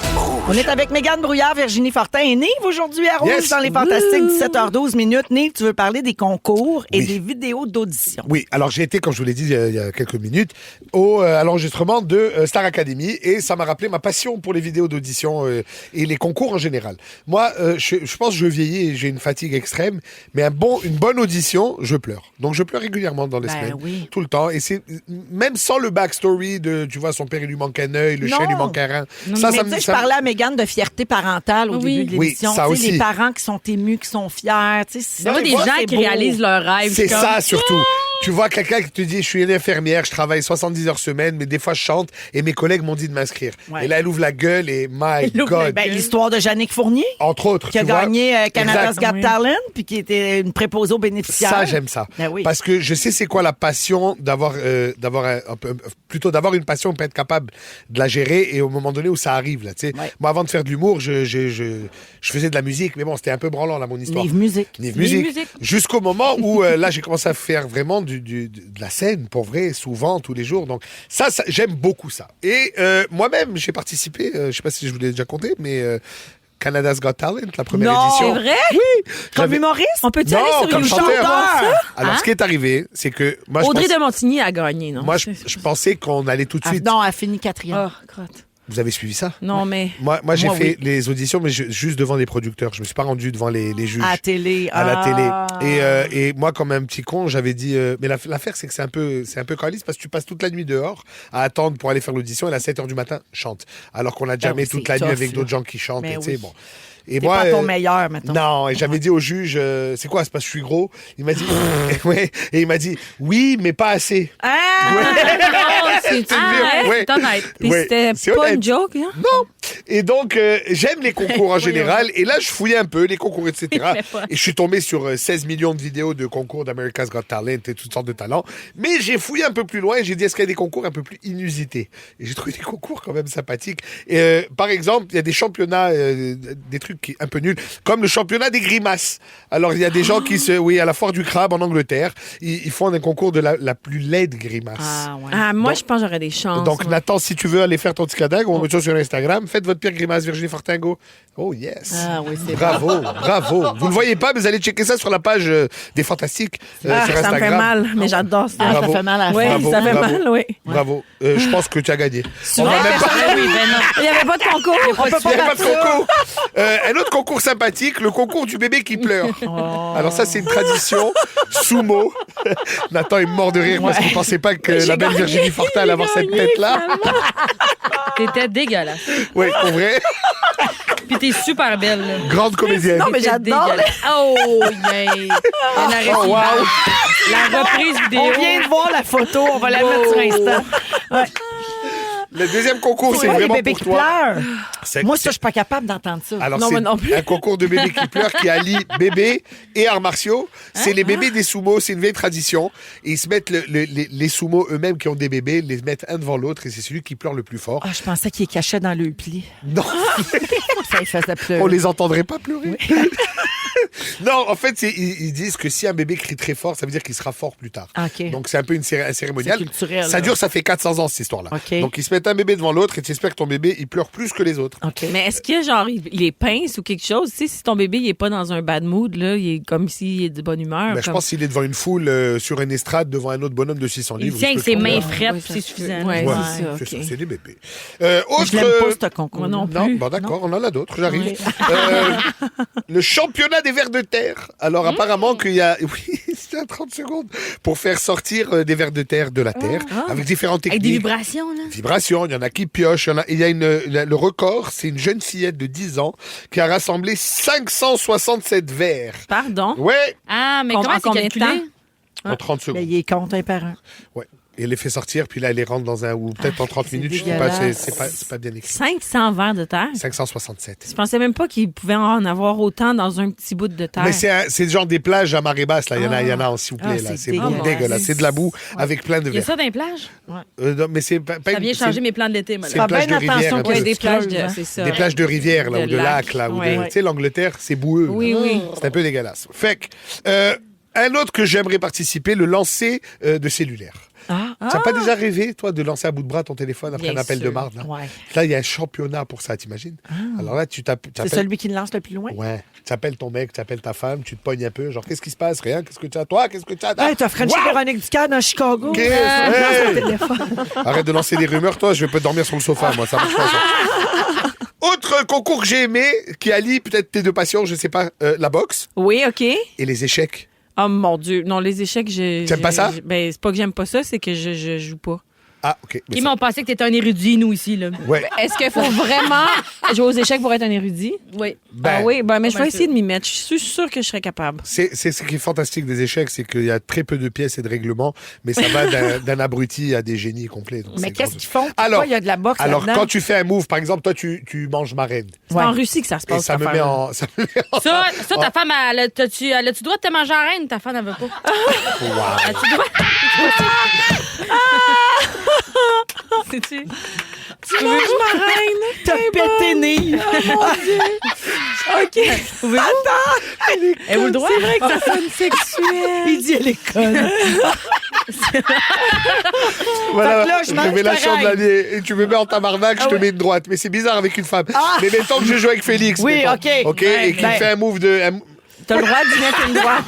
On est avec Mégane Brouillard, Virginie Fortin et Nive aujourd'hui à Rouge Yes. dans les Fantastiques 17h12 minutes. Nive, tu veux parler des concours et Oui. des vidéos d'audition. Oui, alors j'ai été, comme je vous l'ai dit il y a quelques minutes, à l'enregistrement de Star Academy et ça m'a rappelé ma passion pour les vidéos d'audition et les concours en général. Moi, je pense que je vieillis et j'ai une fatigue extrême, mais une bonne audition, je pleure. Donc je pleure régulièrement dans les semaines, tout le temps. Et c'est même sans le backstory de, tu vois, son père il lui manque un œil, le Non. chien lui manque un rein. Mais tu sais, je parlais à Mégane de fierté parentale au début de Oui, l'émission. ça Tu sais, aussi. les parents qui sont émus, qui sont fiers. Tu sais, Il y a des gens qui réalisent leurs rêves. C'est comme, ça surtout. Tu vois quelqu'un qui te dit, je suis une infirmière, je travaille 70 heures semaine, mais des fois je chante et mes collègues m'ont dit de m'inscrire. Ouais. Et là, elle ouvre la gueule et my God. Ben, l'histoire de Jannick Fournier, Entre autres. qui a tu vois. gagné Canada's Exact. Got Talent, puis qui était une préposée aux bénéficiaires. Ça, j'aime ça. Ben oui. Parce que je sais c'est quoi la passion d'avoir plutôt d'avoir une passion et être capable de la gérer et au moment donné où ça arrive là, tu sais. Ouais. Moi avant de faire de l'humour, je faisais de la musique mais bon, c'était un peu branlant là mon histoire. Nive Musique. Nive Musique. Jusqu'au moment où là j'ai commencé à faire vraiment de la scène pour vrai, souvent tous les jours. Donc ça j'aime beaucoup ça. Et moi-même, j'ai participé, je sais pas si je vous l'ai déjà compté mais Canada's Got Talent, la première Non, édition. C'est vrai? Comme J'avais- humoriste? On peut-tu Non, aller sur comme YouTube? chanteur. Ça? Alors, Hein? ce qui est arrivé, c'est que moi, Audrey je de Montigny a gagné, non? moi, je pensais qu'on allait tout de Ah, suite. non, elle a fini 4e. Oh, crotte. Vous avez suivi ça? Non, mais... Moi j'ai Moi, fait oui. les auditions, mais juste devant les producteurs. Je me suis pas rendu devant les juges. À la télé. À la Ah. télé. Et moi, comme un petit con, j'avais dit... mais l'affaire, c'est que c'est un peu calice parce que tu passes toute la nuit dehors à attendre pour aller faire l'audition et à 7h du matin, chante. Alors qu'on a déjà Ah oui, toute c'est la nuit tough, avec là. d'autres gens qui chantent. Mais Et, tu sais, oui. bon. Et T'es moi, pas ton meilleur, mettons. non, et j'avais dit au juge, c'est quoi, c'est parce que je suis gros? Il m'a dit, ouais, et il m'a dit, oui, mais pas assez. C'est Ouais. C'est honnête. Puis Ouais, c'était c'est pas honnête. une joke, hein? Non. Et donc, j'aime les concours en général. Et là, je fouillais un peu les concours, etc. Et je suis tombé sur 16 millions de vidéos de concours d'America's Got Talent et toutes sortes de talents. Mais j'ai fouillé un peu plus loin et j'ai dit, est-ce qu'il y a des concours un peu plus inusités? Et j'ai trouvé des concours quand même sympathiques. Et, par exemple, il y a des championnats, des trucs un peu nuls, comme le championnat des grimaces. Alors, il y a des gens qui à la foire du crabe en Angleterre, ils font un concours de la plus laide grimace. Moi, Donc- je pense que j'aurais des chances. Donc, moi. Nathan, si tu veux aller faire ton petit cadavre, on met ça sur Instagram. Faites votre pire grimace, Virginie Fortingo. Oh, yes. Ah oui, c'est Bravo, bravo. Vous ne le voyez pas, mais vous allez checker ça sur la page des Fantastiques sur Instagram. Ça me fait mal, mais j'adore ça. Bravo. Ça fait mal à la Oui, Bravo, ça fait bravo. mal, oui. Bravo. Je pense que tu as gagné. On va même pas... Il n'y avait pas de concours. On peut Il n'y a pas de battre ça. concours. Un autre concours sympathique, le concours du bébé qui pleure. Alors ça, c'est une tradition sumo. Nathan est mort de rire parce qu'il ne pensait pas que la belle Virginie Fortin allait avoir cette tête-là. T'étais dégueulasse. Oui, pour vrai. Puis t'es super belle, là. Grande comédienne. Non, mais T'étais j'adore. dégueulasse. Oh, yeah. Oh, wow. La reprise vidéo. On vient de voir la photo, on va la mettre sur Insta. Le deuxième concours, c'est Ouais, les vraiment bébés pour qui toi. pleurent. C'est- Moi, ça, je suis pas capable d'entendre ça. Alors, Non, c'est moi non plus. un concours de bébés qui pleurent qui allie bébés et arts martiaux. C'est les bébés des sumo, c'est une vieille tradition. Et ils se mettent les sumo eux-mêmes qui ont des bébés, les mettent un devant l'autre et c'est celui qui pleure le plus fort. Ah, je pensais qu'il cachait dans le pli. Non, Ça, il faisait pleurer. on les entendrait pas pleurer. Non, en fait, ils disent que si un bébé crie très fort, ça veut dire qu'il sera fort plus tard. Ah, OK. Donc, c'est un peu un cérémonial. C'est culturel, Ça là. dure, ça fait 400 ans, cette histoire-là. OK. Donc, ils se mettent un bébé devant l'autre et tu espères que ton bébé, il pleure plus que les autres. OK. Mais est-ce que, genre, il est pince ou quelque chose? Tu sais, si ton bébé, il est pas dans un bad mood, là, il est comme s'il est de bonne humeur. Ben, je comme- pense qu'il est devant une foule sur une estrade devant un autre bonhomme de 600 Il livres. tient je avec peux ses te mains comprendre. frettes, Ouais, puis c'est ça se fait. suffisant. Ouais, Ouais, c'est ça, c'est OK. ça, c'est des bébés. Je l'aime pas, ce concours. Moi non Non, plus. bon, d'accord, on en a d'autres, j'arrive. Le championnat des vers de terre. Alors, apparemment, qu'il y a. Oui, c'est à 30 secondes. Pour faire sortir des vers de terre de la terre, avec différentes techniques. Avec des vibrations, là. Vibrations, il y en a qui piochent. Il y a le record, c'est une jeune fillette de 10 ans qui a rassemblé 567 vers. Pardon? Ouais, Ah, mais En comment c'est combien de calculé? temps? en 30 secondes. Mais il est compte un par un. Ouais. Et elle les fait sortir, puis là, elle les rentre dans un. Ou peut-être en 30 c'est minutes, je sais pas, dégueulasse. c'est pas bien écrit. 500 vers de terre? 567. Je pensais même pas qu'il pouvait en avoir autant dans un petit bout de terre. Mais c'est genre des plages à marée basse, là. Il y en a, s'il vous plaît, Ah, là. c'est C'est dégueulasse. dégueulasse. C'est de la boue avec plein de Il y a verre. ça dans les plages? Non, mais c'est pas Ça une- vient c'est- changer mes plans de l'été, moi, c'est là. une plage bien de rivière. attention un qu'il y peu. ait des plages creuses, hein. de... C'est ça. Des plages de rivière, là, De ou de lac, là. Ou de- ouais. Tu sais, l'Angleterre, c'est boueux. là. Oui, oui. C'est un peu dégueulasse. Fait que, un autre que j'aimerais participer, le lancer de cellulaire. Tu n'as pas déjà rêvé, toi, de lancer à bout de bras ton téléphone après Bien un appel sûr. de marde? Là, Ouais. Là, il y a un championnat pour ça, t'imagines? Alors là, tu C'est t'appelles... celui qui le lance le plus loin. Ouais. Tu appelles ton mec, tu appelles ta femme, tu te pognes un peu. Genre, qu'est-ce qui se passe? Rien. Qu'est-ce que tu as? Toi, qu'est-ce que tu as? Hey, t'as French Wow! Véronique Ducard dans Chicago. Ok, Lance hey! le téléphone. Arrête de lancer des rumeurs, toi. Je vais pas dormir sur le sofa, moi. Ça marche pas, ça. Autre concours que j'ai aimé, qui allie peut-être tes deux passions, je sais pas, la boxe Oui, OK. et les échecs. Oh mon Dieu. Non, les échecs, T'aimes pas ça? Ben, c'est pas que j'aime pas ça, c'est que je joue pas. Ah, OK. Mais Qui m'ont pensé que t'étais un érudit, nous, ici, là. ouais. Est-ce qu'il faut vraiment jouer aux échecs pour être un érudit? Oui. Ben, Ah oui, ben, mais je ben, vais essayer de m'y mettre. Je suis sûre que je serais capable. C'est ce qui est fantastique des échecs, c'est qu'il y a très peu de pièces et de règlements, mais ça va d'un abruti à des génies complets. Donc Mais c'est qu'est-ce grand. qu'ils font? Alors, Pourquoi il y a de la boxe Alors, là-dedans? quand tu fais un move, par exemple, toi, tu manges ma reine. C'est Ouais. en Russie que ça se Et passe. ça cette me met affaire-là. en. Ça me met en- Ça, ta femme, elle a-tu droit de te manger en reine? Ta femme, elle veut pas. Wow. As-tu droit? C'est-tu? Tu manges ma reine! T'as pété nez. OK. Elle le droit? C'est vrai que ça sonne sexuel. Il dit à l'école. Voilà, Fait que là, je mange révélation de pareil. l'année. Et tu me mets en tabarnak, je te ouais. mets une droite. Mais c'est bizarre avec une femme. Mais mettons que je joue avec Félix. Oui, mettons. OK. OK, Ouais, et qu'il ben- fait un move de. T'as le droit d'y mettre une droite.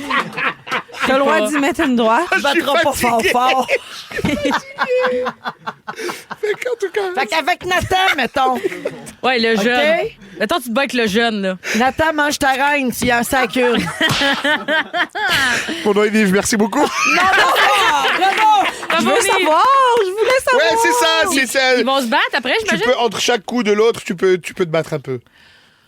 T'as le droit d'y mettre une droite. Tu battras pas fort fort. En tout cas. Fait qu'avec Nathan, mettons. Ouais, le OK? jeune. Mettons, tu te bats avec le jeune, là. Nathan mange ta reine s'il y a un sac une. Pour nous, Yves, merci beaucoup. Je veux savoir. Je voulais savoir. Ouais, c'est ça. Ils vont se battre après, Tu j'imagine? peux, entre chaque coup de l'autre, tu peux te battre un peu.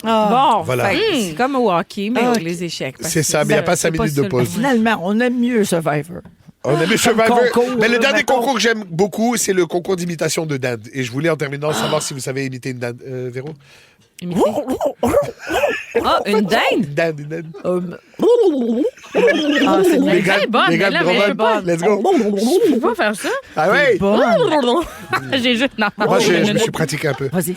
Bon, Voilà. c'est comme au hockey, mais les échecs. parce C'est que ça, mais il n'y a pas 5 minutes de pause. Finalement, on aime mieux Survivor. On a mis Survivor. concours, Mais le dernier mettons. concours que j'aime beaucoup, c'est le concours d'imitation de dinde. Et je voulais en terminant savoir si vous savez imiter une dinde. Véro? Ah, une dinde? Une dinde. C'est Mais Les gars, elle est bonne, les gars mais là, de mais je peux Bromont, let's go. Je peux pas faire ça. Ah ouais? J'ai juste... Non. Moi, je me suis pratiqué un peu. Vas-y.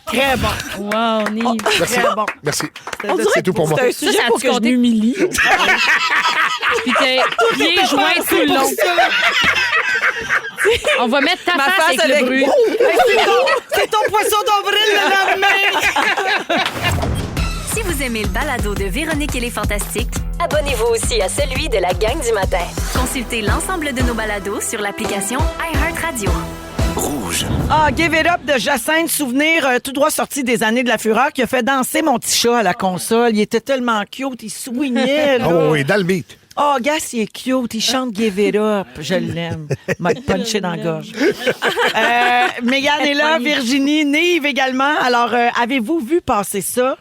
Très bon. Wow, Nive. Merci. Très bon. Merci. On dirait C'est tout pour moi. C'est un sujet Ça, pour tu que je comptais? m'humilie. Puis t'es pieds joints tout le long. On va mettre ta Ma face face avec le avec- bruit. C'est ton poisson d'avril le lendemain. Si vous aimez le balado de Véronique et les Fantastiques, abonnez-vous aussi à celui de la gang du matin. Consultez l'ensemble de nos balados sur l'application iHeartRadio. Ah, Give It Up de Jacinthe, souvenir tout droit sorti des années de la fureur qui a fait danser mon petit chat à la console. Il était tellement cute, il swingait. Là. Oh oui, dans le beat. Oh, gars, il est cute, il chante Give It Up. Je l'aime. M'a punché dans la gorge. Mégane est là, Virginie, Nive également. Alors, avez-vous vu passer ça?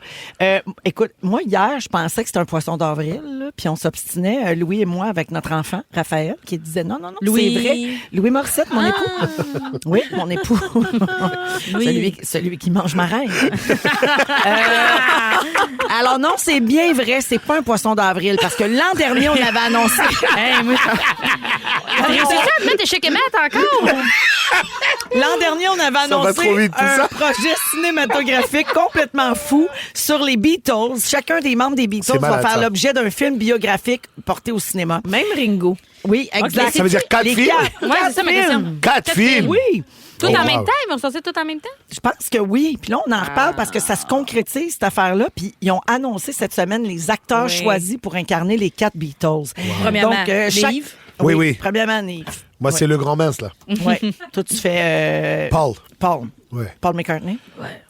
Écoute, moi, hier, je pensais que c'était un poisson d'avril, là, puis on s'obstinait, Louis et moi, avec notre enfant, Raphaël, qui disait non, Louis. c'est vrai. Louis Morissette, mon époux. Oui, mon époux. Celui qui mange ma reine. Alors non, c'est bien vrai, c'est pas un poisson d'avril, parce que l'an dernier, on avait annoncé. Hey, moi, t'as réussi à te mettre des chèques encore? L'an dernier, on avait va annoncé trop vite, tout un ça. projet cinématographique complètement fou sur les Beatles. Chacun des membres des Beatles C'est va malade, faire ça. l'objet d'un film biographique porté au cinéma. Même Ringo. Oui, exact. Ça veut dire 4 Les films? Ouais, c'est ça ma question. 4 films? Oui. Tout Oh, en wow. même temps? Ils vont sortir tout en même temps? Je pense que oui. Puis là, on en reparle parce que ça se concrétise, cette affaire-là. Puis ils ont annoncé cette semaine les acteurs Oui. choisis pour incarner les 4 Beatles. Premièrement, chaque... Nive. Oui, oui. Premièrement, Nive. Moi, c'est le grand mince, là. Oui. Toi, tu fais... Paul. Paul. Ouais. Paul McCartney.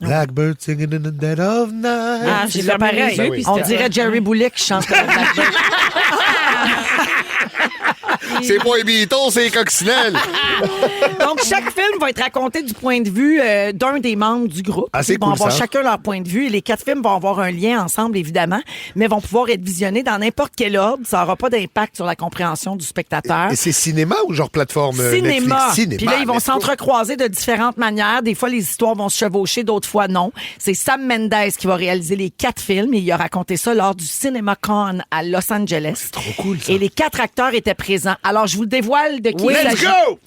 Blackbird singing in the dead of night. Ah, j'ai fait pareil. Ben oui. On dirait Jerry Boulet qui chante comme Blackbird. C'est pas les Beatles, c'est les coccinelles. Donc, chaque film va être raconté du point de vue d'un des membres du groupe. Ah, c'est Ils vont cool, avoir ça. chacun leur point de vue et les 4 films vont avoir un lien ensemble, évidemment, mais vont pouvoir être visionnés dans n'importe quel ordre. Ça n'aura pas d'impact sur la compréhension du spectateur. Et c'est cinéma ou genre plateforme Cinéma. Netflix? Puis là, ils vont let's go. s'entrecroiser de différentes manières. Des fois, les histoires vont se chevaucher, d'autres fois, non. C'est Sam Mendes qui va réaliser les 4 films et il a raconté ça lors du CinemaCon à Los Angeles. Trop cool, ça. Et les 4 acteurs étaient présents. Alors, je vous dévoile de qui il Let's s'agit. go!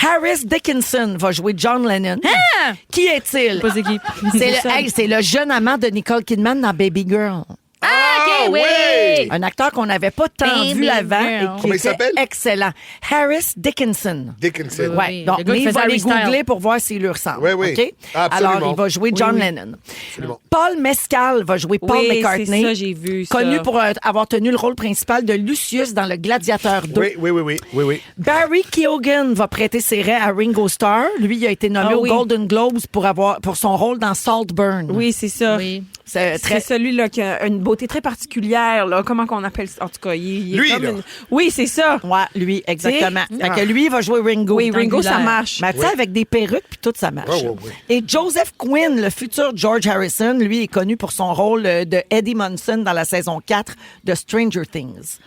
Harris Dickinson va jouer John Lennon. Qui est-il? Pas c'est qui? C'est le jeune amant de Nicole Kidman dans Baby Girl. Ah, OK, oui! Un acteur qu'on n'avait pas tant Baby vu avant Girl. et qui Comment il était s'appelle? excellent. Harris Dickinson. Dickinson. Ouais. Donc, le gars qui mais il faisait va les Harry Styles. googler pour voir s'il lui ressemble. Oui, oui. OK? Absolument. Alors, il va jouer John Lennon. Absolument. Paul Mescal va jouer Paul Oui, McCartney. c'est ça, j'ai vu ça. Connu pour avoir tenu le rôle principal de Lucius dans Le Gladiateur 2. Oui. Barry Keoghan va prêter ses raies à Ringo Starr. Lui, il a été nommé Ah aux oui. Golden Globes pour son rôle dans Saltburn. Oui, c'est ça. Oui. C'est C'est celui-là qui a une beauté très particulière. Là. Comment qu'on appelle ça? En tout cas, il est Lui, comme là. Oui, c'est ça. Ouais, lui, exactement. Tu sais? Fait que lui, il va jouer Ringo. Oui, Ringo, ça Angulaire. marche. Mais tu sais, avec des perruques, puis tout, ça marche. Ouais. Et Joseph Quinn, le futur George Harrison, lui, est connu pour son rôle de Eddie Munson dans la saison 4 de Stranger Things.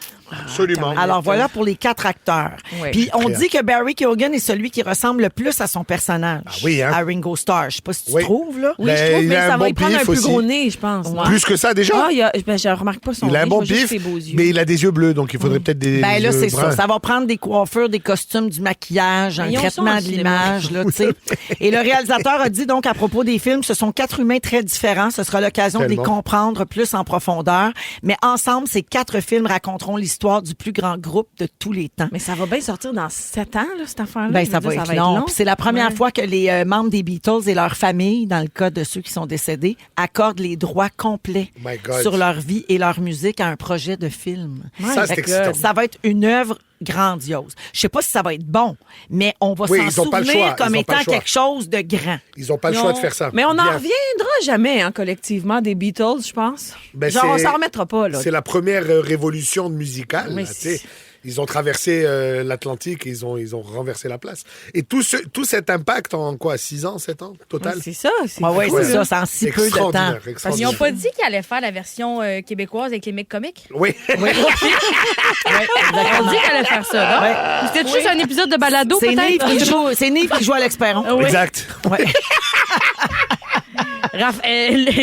Absolument. Alors voilà pour les 4 acteurs. Oui. Puis on dit que Barry Keoghan est celui qui ressemble le plus à son personnage, oui, hein? à Ringo Starr. Je sais pas si tu Oui. trouves, là. Oui, Ben, je trouve, il mais a ça un va bon lui prendre un pif plus aussi. gros nez, je pense. Plus que ça, déjà? Ah, je remarque pas son Il a un nez, bon je vois juste pif, ses beaux yeux. mais il a des yeux bleus, donc il faudrait peut-être des Ben là, yeux c'est bruns. ça. Ça va prendre des coiffures, des costumes, du maquillage, un Ils ont ça traitement en de cinéma. l'image, là, tu sais. Et le réalisateur a dit donc à propos des films, ce sont 4 humains très différents. Ce sera l'occasion de les Tellement. comprendre plus en profondeur. Mais ensemble, ces 4 films raconteront l'histoire du plus grand groupe de tous les temps. Mais ça va bien sortir dans 7 ans, là, cette affaire-là. Ben, Je ça veux va dire, être long. Puis c'est la première Ouais. fois que les membres des Beatles et leurs familles, dans le cas de ceux qui sont décédés, accordent les droits complets My God. sur leur vie et leur musique à un projet de film. Ça, c'est Fait que, excitant. ça va être une œuvre grandiose. Je sais pas si ça va être bon, mais on va Oui, s'en ils ont pas le souvenir choix. comme Ils ont pas étant le choix. quelque chose de grand. Ils n'ont pas le choix de faire ça. Mais on n'en Bien. reviendra jamais, hein, collectivement, des Beatles, je pense. Ben, Genre, on c'est- s'en remettra pas, là. C'est la première révolution musicale. Oui, là, tu sais. Ils ont traversé l'Atlantique et ils ont renversé la place. Et tout cet impact en quoi, 6 ans, 7 ans total? C'est ça. C'est ça, c'est en si peu de temps. Parce qu'ils n'ont pas dit qu'ils allaient faire la version québécoise avec les mecs comiques? Oui. Ils ont dit qu'ils allaient faire ça, non? C'était juste un épisode de balado, peut-être? C'est Nive qui joue à l'Expéron. Oui. Exact. Ouais.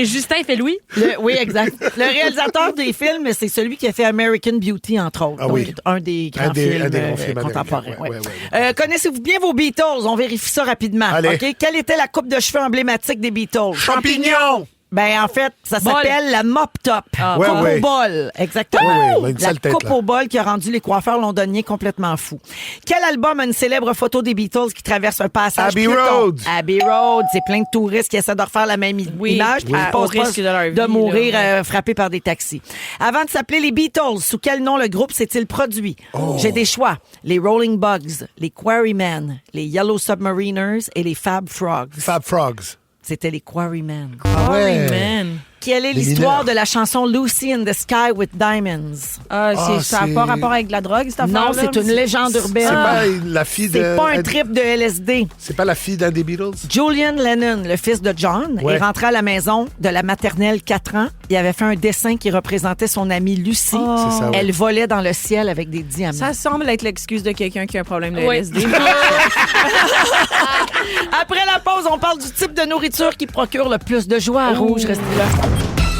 Justin fait Louis. Oui, exact. Le réalisateur des films, c'est celui qui a fait American Beauty, entre autres. Ah donc, oui. un des grands films contemporains. Ouais. Connaissez-vous bien vos Beatles? On vérifie ça rapidement. Allez. OK? Quelle était la coupe de cheveux emblématique des Beatles? Champignon! Ben, en fait, ça s'appelle la mop top. Ouais, coupe ouais. au bol. Exactement. Ouais, on a une la sale tête, coupe là. au bol qui a rendu les coiffeurs londoniens complètement fous. Quel album a une célèbre photo des Beatles qui traverse un passage Abbey piéton? Road. Abbey Road. C'est plein de touristes qui essaient de refaire la même image. Puis ils au passent risque de leur vie, de mourir là. frappés par des taxis. Avant de s'appeler les Beatles, sous quel nom le groupe s'est-il produit? J'ai des choix. Les Rolling Bugs, les Quarrymen, les Yellow Submariners et les Fab Frogs. Fab Frogs. C'était les Quarrymen. Ah ouais. Man. Quelle est Les l'histoire mineurs. de la chanson Lucy in the Sky with Diamonds? Ça n'a pas rapport avec la drogue, cette affaire-là? Non, c'est une légende urbaine. C'est pas la fille de... C'est pas un trip de LSD. C'est pas la fille d'un des Beatles? Julian Lennon, le fils de John, Ouais. est rentré à la maison de la maternelle 4 ans. Il avait fait un dessin qui représentait son amie Lucie. C'est ça, ouais. Elle volait dans le ciel avec des diamants. Ça semble être l'excuse de quelqu'un qui a un problème de Oui. LSD. Après la pause, on parle du type de nourriture qui procure le plus de joie à Rouge. Restez là.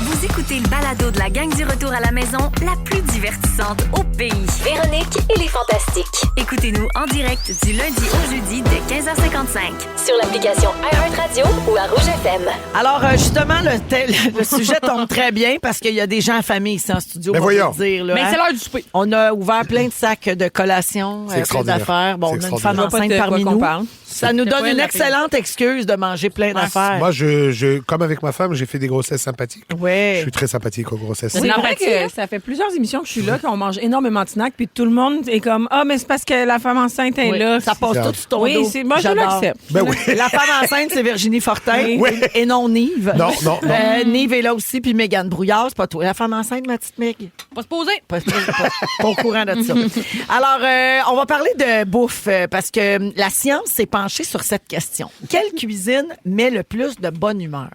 Vous écoutez le balado de la gang du retour à la maison, la plus divertissante au pays. Véronique et les Fantastiques. Écoutez-nous en direct du lundi au jeudi dès 15h55. Sur l'application iHeartRadio ou à Rouge FM. Alors, justement, le sujet tombe très bien parce qu'il y a des gens en famille ici en studio. Ben on va voyons. vous dire, là, Mais hein. c'est l'heure du souper. On a ouvert plein de sacs de collations, C'est plein extraordinaire. d'affaires. Bon, on C'est a une femme extraordinaire. enceinte parmi nous. Ça nous donne quoi, une la excellente excuse de manger plein d'affaires. Moi, comme avec ma femme, j'ai fait des grossesses sympathiques. Ouais. Je suis très sympathique aux grossesses. C'est vrai que ça fait plusieurs émissions que je suis là, qu'on mange énormément de snacks, puis tout le monde est comme « Ah, mais c'est parce que la femme enceinte est Oui, là. » ça passe tout sur ton Oui, dos. moi, je J'adore. l'accepte. Ben oui. La femme enceinte, c'est Virginie Fortin Oui. et non Nive. Non. Nive est là aussi, puis Mégane Brouillard, c'est pas toi. La femme enceinte, ma petite Meg? Pas se poser. Pas au courant de ça. Alors, on va parler de bouffe parce que la science s'est penchée sur cette question. Quelle cuisine met le plus de bonne humeur?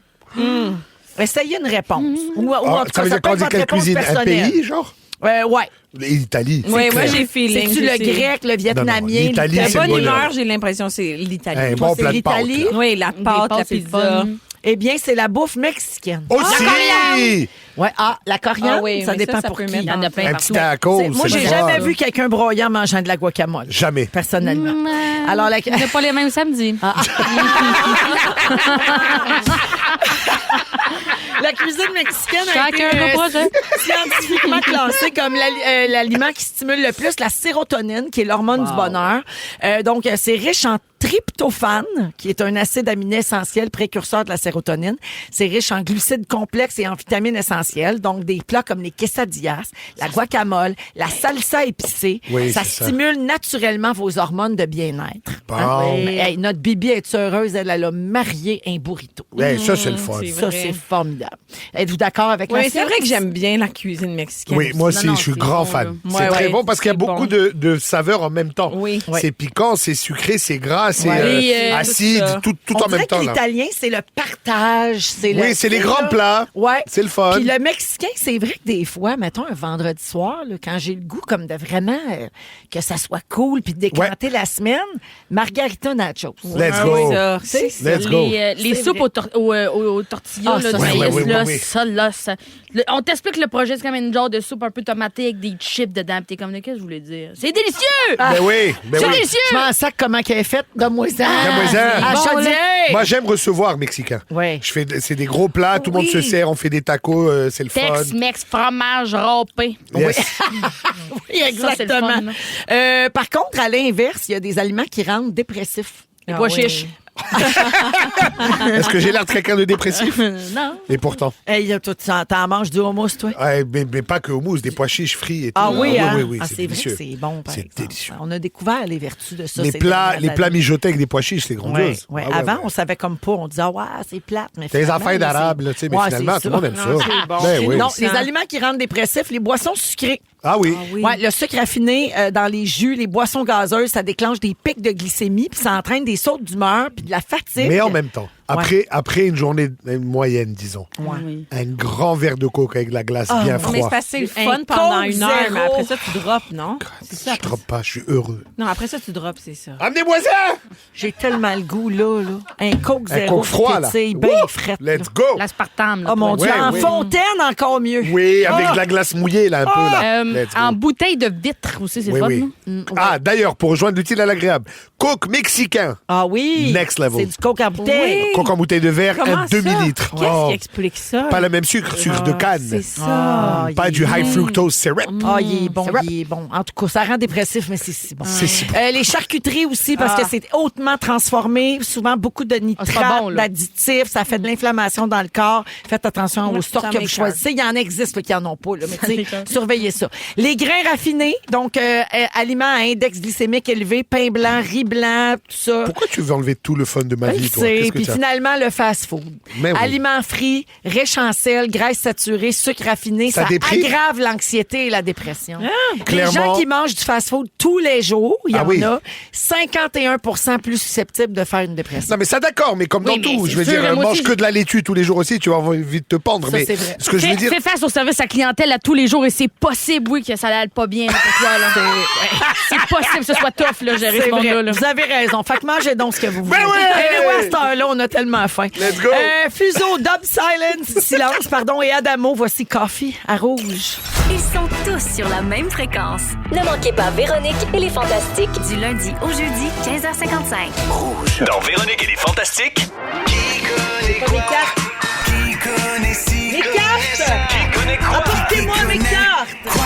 Essayez une réponse. Ou en tout Ça cas, veut ça dire peut qu'on être dit votre quelle réponse cuisine? Un personnelle. pays, genre? Ouais. L'Italie. Oui, moi, clair. j'ai feeling. C'est-tu le grec, le vietnamien? l'Italie, La c'est bonne le bonheur. humeur, j'ai l'impression, c'est l'Italie. Un Toi, bon c'est plat de pâtes. l'Italie? là. Oui, la pâte, la pâtes, c'est le pizza. fun. Eh bien, c'est la bouffe mexicaine. Aussi! Ouais, la coriandre, Ah oui, ça mais dépend ça pour peut qui. mettre Il y en a plein Un partout. petit tacos. Moi, c'est j'ai le jamais fun. vu quelqu'un broyant mangeant de la guacamole. Jamais. Personnellement. Alors, On n'a pas les mêmes samedis. la cuisine mexicaine a Chacun été nos projets. scientifiquement classée comme l'aliment qui stimule le plus la sérotonine, qui est l'hormone du bonheur. Donc, c'est riche en tryptophane, qui est un acide aminé essentiel précurseur de la sérotonine. C'est riche en glucides complexes et en vitamines essentielles. Donc, des plats comme les quesadillas, la guacamole, la salsa épicée, Oui, ça c'est ça. stimule naturellement vos hormones de bien-être. Bon. Hey, notre Bibi est heureuse, elle a marié un burrito. Ouais, ça, c'est le fun. c'est Ça, vrai. c'est formidable. Êtes-vous d'accord avec la Oui, c'est science? vrai que j'aime bien la cuisine mexicaine. Oui, moi aussi, Non, je suis c'est grand bon, fan. là. C'est Ouais, très ouais, bon parce qu'il y a c'est beaucoup bon. de saveurs en même temps. Oui. C'est piquant, c'est sucré, c'est gras, c'est Ouais. acide, tout ça. tout On en dirait même que temps. Là. l'italien, c'est le partage. Oui, c'est les grands plats. Ouais. C'est le fun. Puis le mexicain, c'est vrai que des fois, mettons un vendredi soir, là, quand j'ai le goût comme de vraiment que ça soit cool puis de décanter la semaine, margarita nachos. Let's go. Ça, C'est c'est Let's go. Les C'est soupes vrai. aux tortillas, Ah, là, ça, de c'est maïs, oui, là, oui. ça, là, ça. On t'explique le projet, c'est comme une genre de soupe un peu tomatée avec des chips dedans. Puis t'es comme, qu'est-ce que je voulais dire? C'est délicieux! Ben oui, ben C'est oui. délicieux! Je m'en sac comment qu'elle est faite. Donne-moi-en. Donne-moi-en. À Bon, Chaudière. Moi, j'aime recevoir mexicain. Ouais. C'est des gros plats, tout le monde se sert, on fait des tacos, c'est le fun. Tex-Mex, fromage râpé. Yes. Oui, exactement. Ça, c'est le Par contre, à l'inverse, il y a des aliments qui rendent dépressifs. Les pois chiches. Est-ce que j'ai l'air de quelqu'un de dépressif? Non. Et pourtant. Hey, t'en manges du hummus, toi? Ouais, mais pas que au mousse, des pois chiches frits et tout. Ah oui, hein? oui, Ah, c'est c'est vrai délicieux. que c'est bon, par C'est exemple. délicieux. On a découvert les vertus de ça. Les ces plats dernières années. mijotés avec des pois chiches, c'est Ouais, grandiose. ouais. Ah ouais, Avant, ouais. on savait comme pas. On disait, ouais, c'est plate. Mais C'est les finalement, affaires d'arabe, là, tu sais, mais Ouais, finalement, c'est tout le monde aime Non, ça. c'est bon. Ben oui. Non, les aliments qui rendent dépressifs, les boissons sucrées. Ah oui. Ouais, le sucre raffiné dans les jus, les boissons gazeuses, ça déclenche des pics de glycémie, puis ça entraîne des sautes d'humeur, puis de la fatigue. Mais en même temps, après une journée moyenne, disons, un grand verre de coke avec de la glace bien Mais froid. c'est facile, fun pendant une heure, mais après ça, tu drops, non? Je droppe pas, je suis heureux. Non, après ça, tu drops, c'est ça. Amenez-moi ça! J'ai tellement le goût, là. Un coke zéro. Coke froid, là. Bien frais. Let's go! L'aspartame. là, Oh mon pour Dieu, être- en fontaine, encore mieux. Oui, avec de la glace mouillée, là, un peu, là. Let's go. En bouteille de vitre aussi, c'est Oui, fun. oui. non? Ah, d'ailleurs, pour rejoindre l'utile à l'agréable, coke mexicain. Ah oui. Next level. C'est du coke en bouteille. Oui. Coke en bouteille de verre, Comment un demi-litre. Qu'est-ce Oh, qui explique ça? pas le même sucre de canne. C'est ça. Ah, Pas il du est high bon. fructose syrup. Ah, il est bon, il est bon. En tout cas, ça rend dépressif, mais c'est si bon. C'est si bon. Les charcuteries aussi, parce que c'est hautement transformé, souvent beaucoup de c'est nitrates, pas bon, là. d'additifs, ça fait de l'inflammation dans le corps. Faites attention aux sortes ça que vous m'écoeure. choisissez. Il y en existe là, qui en ont pas, là, mais tu sais, surveillez ça. Les grains raffinés, donc aliments à index glycémique élevé, pain blanc, riz blanc, tout ça. Pourquoi tu veux enlever tout le fun de ma vie, toi? C'est- Qu'est-ce que Puis tu as? finalement, le fast-food. Mais oui. Aliments frits, riches en sel, graisses saturées, sucre raffiné, Ça ça déprime. aggrave l'anxiété et la dépression. Les Clairement. gens qui mangent du fast-food tous les jours, il y Ah en oui. a 51% plus susceptibles de faire une dépression. Non, mais ça, d'accord, mais comme Oui, dans mais tout. c'est Je veux sûr, dire, moi mange aussi, que de la laitue tous les jours aussi, tu vas avoir envie de te pendre. Ça, Mais c'est vrai. ce que je veux dire. Fais face au service à clientèle à tous les jours et c'est possible, oui, que ça n'aille pas bien pour toi. Là. C'est possible que ce soit tough, là, gérer C'est ce monde-là. vrai. là. Vous avez raison. Fait que mangez donc ce que vous voulez. Ben oui! Anyway, à cette heure-là, on a tellement faim. Let's go! Fuseau, Dub Silence, pardon, et Adamo, voici Coffee à rouge. Ils sont tous sur la même fréquence. Ne manquez pas Véronique et les Fantastiques du lundi au jeudi 15h55. Dans Véronique et les Fantastiques. Qui connaît quoi? Qui connaît si? Les cartes! Qui connaît quoi? Apportez-moi Qui mes connaît cartes! Quoi?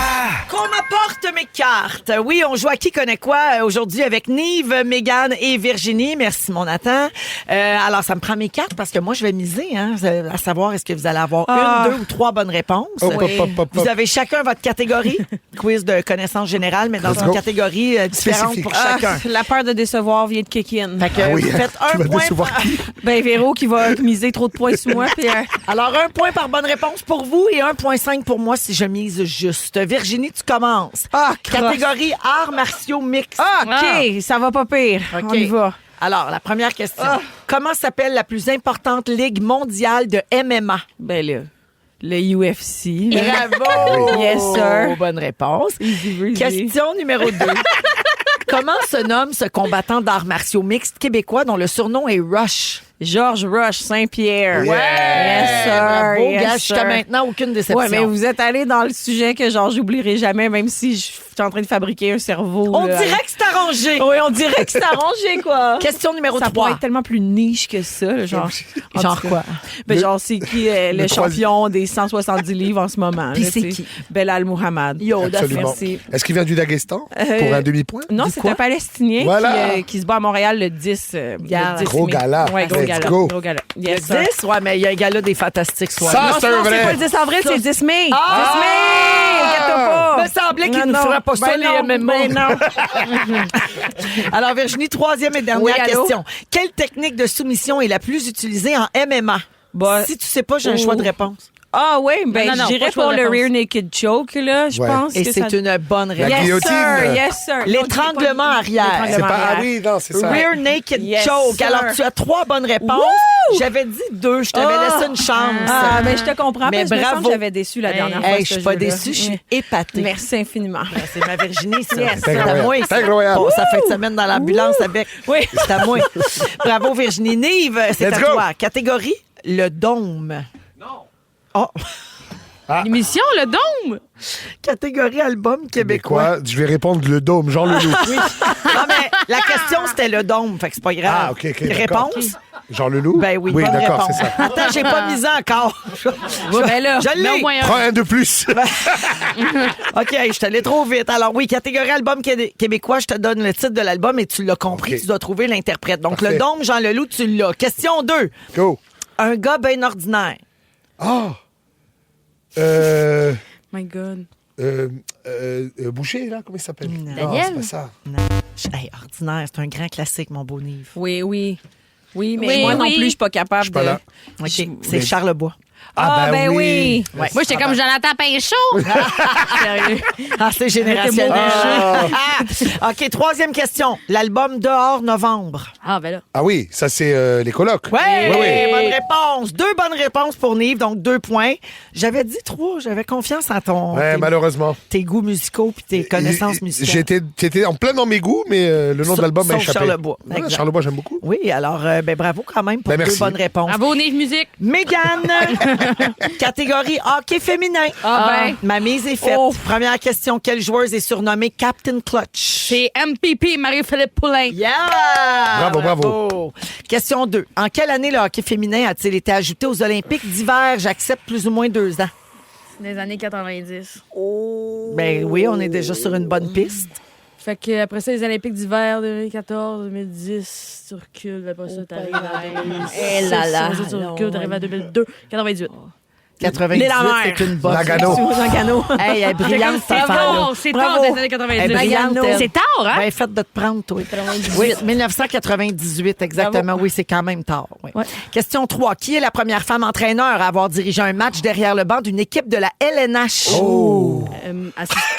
Qu'on m'apporte mes cartes. Oui, on joue à Qui connaît quoi aujourd'hui avec Nive, Mégane et Virginie. Merci, mon Nathan. Alors, ça me prend mes cartes parce que moi, je vais miser, hein, à savoir est-ce que vous allez avoir une, 2 ou 3 bonnes réponses. Hop, hop, hop, hop, Vous hop. avez chacun votre catégorie. Quiz de connaissances générales, mais dans Let's une go. catégorie différente Spécifique. pour chacun. La peur de décevoir vient de kick in. Fait que Ah oui, vous faites tu un vas point. décevoir qui? Ben, Véro qui va miser trop de points sur moi. Puis, Alors, 1 point par bonne réponse pour vous et 1,5 pour moi si je mise juste. Virginie, tu commences. Catégorie arts martiaux mix. OK, ça va pas pire. OK. On y va. Alors, la première question. Comment s'appelle la plus importante ligue mondiale de MMA? Ben là, le UFC. Bravo! Yes, sir. Bonne réponse. Easy breezy. Question numéro 2. Comment se nomme ce combattant d'arts martiaux mixtes québécois dont le surnom est Rush? Georges Rush Saint-Pierre. Yeah. Yes, sir. Bravo, Yes, gars, sir. jusqu'à maintenant, aucune déception. Ouais, mais vous êtes allé dans le sujet que genre j'oublierai jamais, même si je suis en train de fabriquer un cerveau. On là. dirait que c'est arrangé. Oui, on dirait que c'est arrangé, quoi. Question numéro Ça 3. pourrait être tellement plus niche que ça, là, genre. En Genre tout cas. quoi? Ben, genre, c'est qui le champion des 170 livres en ce moment? Puis là, c'est tu sais? qui? Belal Mohamed. Yoda, Absolument. merci. Est-ce qu'il vient du Daghestan pour un demi-point? Non, c'est un Palestinien Voilà. qui se bat à Montréal le 10. Gala. le 10 Gros mai. gala. Ouais, gros Let's gala. go. Gros gala. Yes, Le sir. 10? Ouais, mais il y a un gala des fantastiques soir. Ça, Non, c'est un non, c'est vrai. pas le 10 avril, c'est le 10 mai. Ah! 10 mai! Inquiète-toi pas. Me semblait qu'il Non, nous non. ferait pas ça, Ben les non, MMA. ben non. Alors, Virginie, troisième et dernière Oui, allô? question. Quelle technique de soumission est la plus utilisée en MMA? Bah, Si tu sais pas, j'ai un choix de réponse. Ah oui, ben Non, non, j'irais pas de choix pour de le réponse. rear naked choke, là, je Ouais. pense. Et que c'est ça... une bonne La réponse. Yes, guillotine. sir, yes, sir. L'étranglement arrière. C'est L'étranglement pas. Ah arrière. oui, non, c'est ça. Rear naked Yes, choke. sir. Alors, tu as 3 bonnes réponses. Wouh! J'avais dit 2. Je t'avais Ah! laissé une chance. Ah, ben je te comprends. Mais parce que je me sens bravo. que j'avais déçu la dernière fois. Hey, ce je suis pas jeu-là. déçue, je suis épatée. Merci infiniment. C'est ma Virginie, ça. Yes. C'est à moi. C'est incroyable. Bon, ça fait une semaine dans l'ambulance avec. Oui. C'est à moi. Bravo, Virginie. Nive, c'est Let's à go. toi. Catégorie, le dôme. Non. Oh. L'émission, le dôme. Catégorie album québécois. Québécois, je vais répondre le dôme, Jean Leloup. Non, mais la question, c'était le dôme. Fait que c'est pas grave. Ah, OK, OK, d'accord. Réponse? Jean Leloup? Ben oui, Oui, bonne d'accord, réponse. c'est ça. Attends, j'ai pas misé encore. Ben là, je Mais au l'ai. moins Prends un de plus. OK, je suis allée trop vite. Alors oui, catégorie album québécois, je te donne le titre de l'album et tu l'as compris, OK. tu dois trouver l'interprète. Donc Parfait. le dôme, Jean Leloup, tu l'as. Question 2. Go. Un gars bien ordinaire. Ah! My God. Boucher, là, comment il s'appelle? Non, Daniel? c'est pas ça. Hey, ordinaire, c'est un grand classique, mon beau Nive. oui, oui. Oui, mais Oui, moi non oui. plus, je suis pas capable Je suis pas là. OK, c'est Mais- Charles Bois. Ah, ben oui. Moi, j'étais comme Jonathan Pinchot. Sérieux. Ah, c'est générationnel. OK, troisième question. L'album Dehors novembre. Ah, ben là. Ah oui, ça c'est les colocs. Oui, oui. bonne réponse. 2 bonnes réponses pour Nive, donc 2 points. J'avais dit 3, j'avais confiance en Ouais, malheureusement. tes goûts musicaux puis tes connaissances musicales. J'étais en plein dans mes goûts, mais le nom de l'album m'a Sauf échappé. Charlebois. Ouais, Exact. Charlebois, j'aime beaucoup. Oui, alors, bravo quand même pour Ben, 2 merci. bonnes réponses. Bravo, Nive Musique. Mégane, catégorie hockey féminin. Ah, ben. Ma mise est faite. Première question, quelle joueuse est surnommée Captain Clutch? C'est MPP, Marie-Philippe Poulain. Yeah! Bravo. Question 2. En quelle année le hockey féminin a-t-il été ajouté aux Olympiques d'hiver? J'accepte plus ou moins 2 ans. Des années 90. Ben oui, on est déjà sur une bonne piste. Fait que après ça, les Olympiques d'hiver 2014, 2010, tu recules, après ça, t'arrives à 2006. Eh là là. Après ça, tu recules, t'arrives à 2002, 98. 98, c'est une bonne. Nagano. Nagano. Hey, elle est brillante, cette femme-là. Bravo, c'est tard Bravo. des années 90. Elle est brillante, elle. C'est tard, hein? Ben, faites de te prendre, toi. Oui, 1998, exactement. Oui, c'est quand même tard. Oui. Ouais. Question 3. Qui est la première femme entraîneur à avoir dirigé un match derrière le banc d'une équipe de la LNH?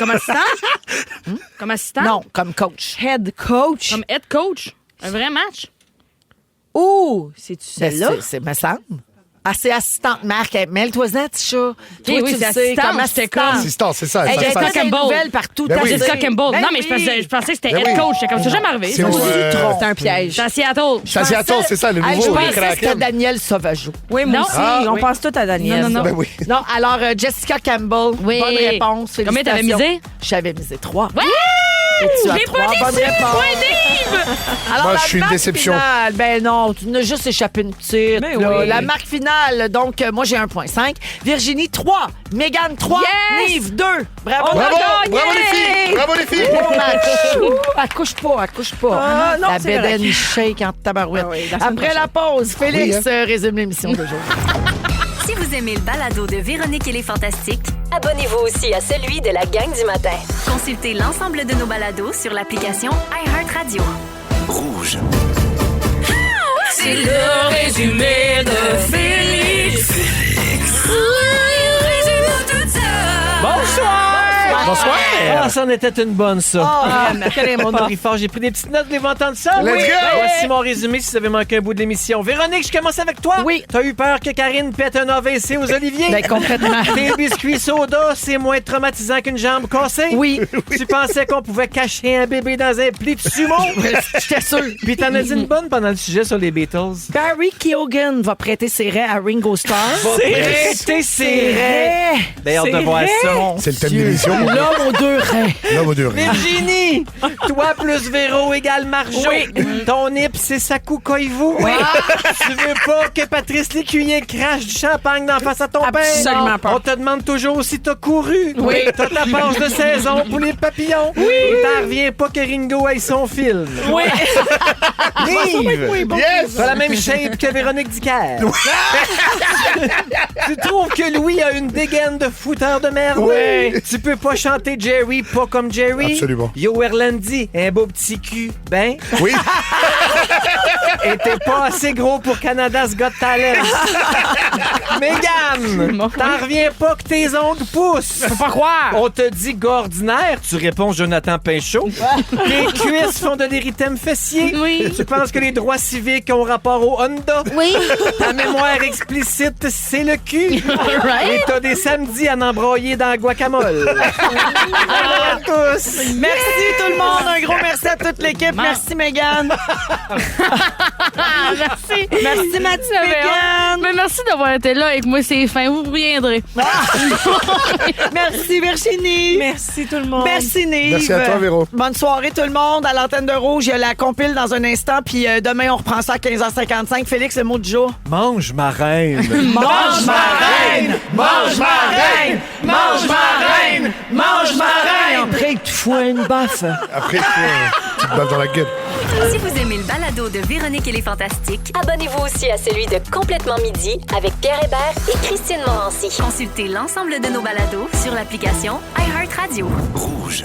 Comme assistant? Comme assistant? Non, comme coach. Head coach. Comme head coach? Un vrai match? Oh, c'est-tu Ben, celle-là? c'est me semble. Ah, c'est assistante Marc. Mêle-toi-en, Tisha. Toi, oui, tu c'est le sais, assistante, comme j'étais assistante. Assistant, c'est ça. Hey, ça il y a se passe. des Campbell. nouvelles partout. Ben oui. Jessica Campbell. Ben non, mais oui. je pensais que c'était Ben head oui. coach. C'est comme ça, jamais arrivé. C'est ça. C'est un piège. C'est à Seattle. C'est à Seattle, c'est ça, le Hey, nouveau. je les pensais que c'était Kraken. Daniel Sauvageau. Oui, moi Non. aussi. Ah, on oui. pense tout à Daniel. Non. Ben oui. Non, alors Jessica Campbell, Oui. bonne réponse. Combien t'avais Félicitations. misé? J'avais misé 3. Ouais! Et tu as J'ai 3 pas bonnes déçu, réponses. point Nive! Alors, Moi, la je suis une marque déception. finale, ben non, tu n'as juste échappé une petite. Ben là. oui. La marque finale, donc, moi, j'ai 1,5. Virginie, 3. Mégane, 3. Yes! Nive, 2. Bravo, Bravo, on a bravo gagné! les filles, bravo les filles. Bon match. Accouche pas, accouche pas. Ah, non, la c'est bédaine correct. shake en tabarouette. Ah oui, la semaine Après la pause, Félix résume l'émission d'aujourd'hui. Si vous aimez le balado de Véronique et les Fantastiques, abonnez-vous aussi à celui de la gang du matin. Consultez l'ensemble de nos balados sur l'application iHeartRadio. Rouge. C'est le résumé de Félix. Bonsoir. Ah, ça en était une bonne, ça. Ah, Quel est mon fort. J'ai pris des petites notes, voulez-vous entendre ça? Let's go! Voici mon résumé si vous avez manqué un bout de l'émission. Véronique, je commence avec toi. Oui. T'as eu peur que Karine pète un AVC aux oliviers? Ben, complètement. Tes biscuits soda, c'est moins traumatisant qu'une jambe cassée? Oui. Tu pensais qu'on pouvait cacher un bébé dans un pli de sumo? J'étais sûre. Puis t'en as dit une bonne pendant le sujet sur les Beatles. Barry Keoghan va prêter ses raies à Ringo Starr. Prêter ses raies. Ben, hâte de voir ça. C'est le thème de l'émission. L'homme aux 2 raies. L'homme aux 2 raies. Virginie, toi plus Véro égale Marjo. Ton nip, c'est Sakou Koivu. Tu veux pas que Patrice Lécuyer crache du champagne d'en face à ton père? Absolument pas. On te demande toujours si t'as couru. Oui. T'as ta passe de saison pour les papillons. Et t'en reviens pas que Ringo aille son film. Oui. Nive, Yes! t'as la même shape que Véronique Dicker. Tu trouves que Louis a une dégaine de fouteur de merde? Oui. Tu peux pas chanter Jerry pas comme Jerry? Absolument. Yo Erlandi, un beau petit cul, ben? Oui. Et t'es pas assez gros pour Canada's Got Talent. Mégane, t'en reviens pas que tes ongles poussent. Faut pas croire. On te dit gars ordinaire, tu réponds Jonathan Pinchot. Tes cuisses font de l'érythème fessier. Oui. Tu penses que les droits civiques ont rapport au Honda. Oui. Ta mémoire explicite, c'est le cul. Et t'as des samedis à n'embroyer dans la guacamole. Bravo à tous. Merci tout le monde. Un gros merci à toute l'équipe. Merci Mégane. Merci. Merci Mathieu Ça fait honte. Mégane. Mais merci d'avoir été là avec moi, c'est fin. Vous reviendrez. Merci Virginie. Merci tout le monde. Merci Nive. Merci à toi, Véro. Bonne soirée tout le monde. À l'antenne de Rouge, il y a la compile dans un instant. Puis demain, on reprend ça à 15h55. Félix, le mot du jour. Mange ma reine. Mange ma reine! Mange ma reine! Mange ma reine! Mange ma reine! Après, tu fous une baffe. Après, tu te balles dans la gueule. Si vous aimez le balado de Véronique et les Fantastiques, abonnez-vous aussi à celui de Complètement Midi avec Pierre Hébert et Christine Morancy. Consultez l'ensemble de nos balados sur l'application iHeartRadio. Rouge.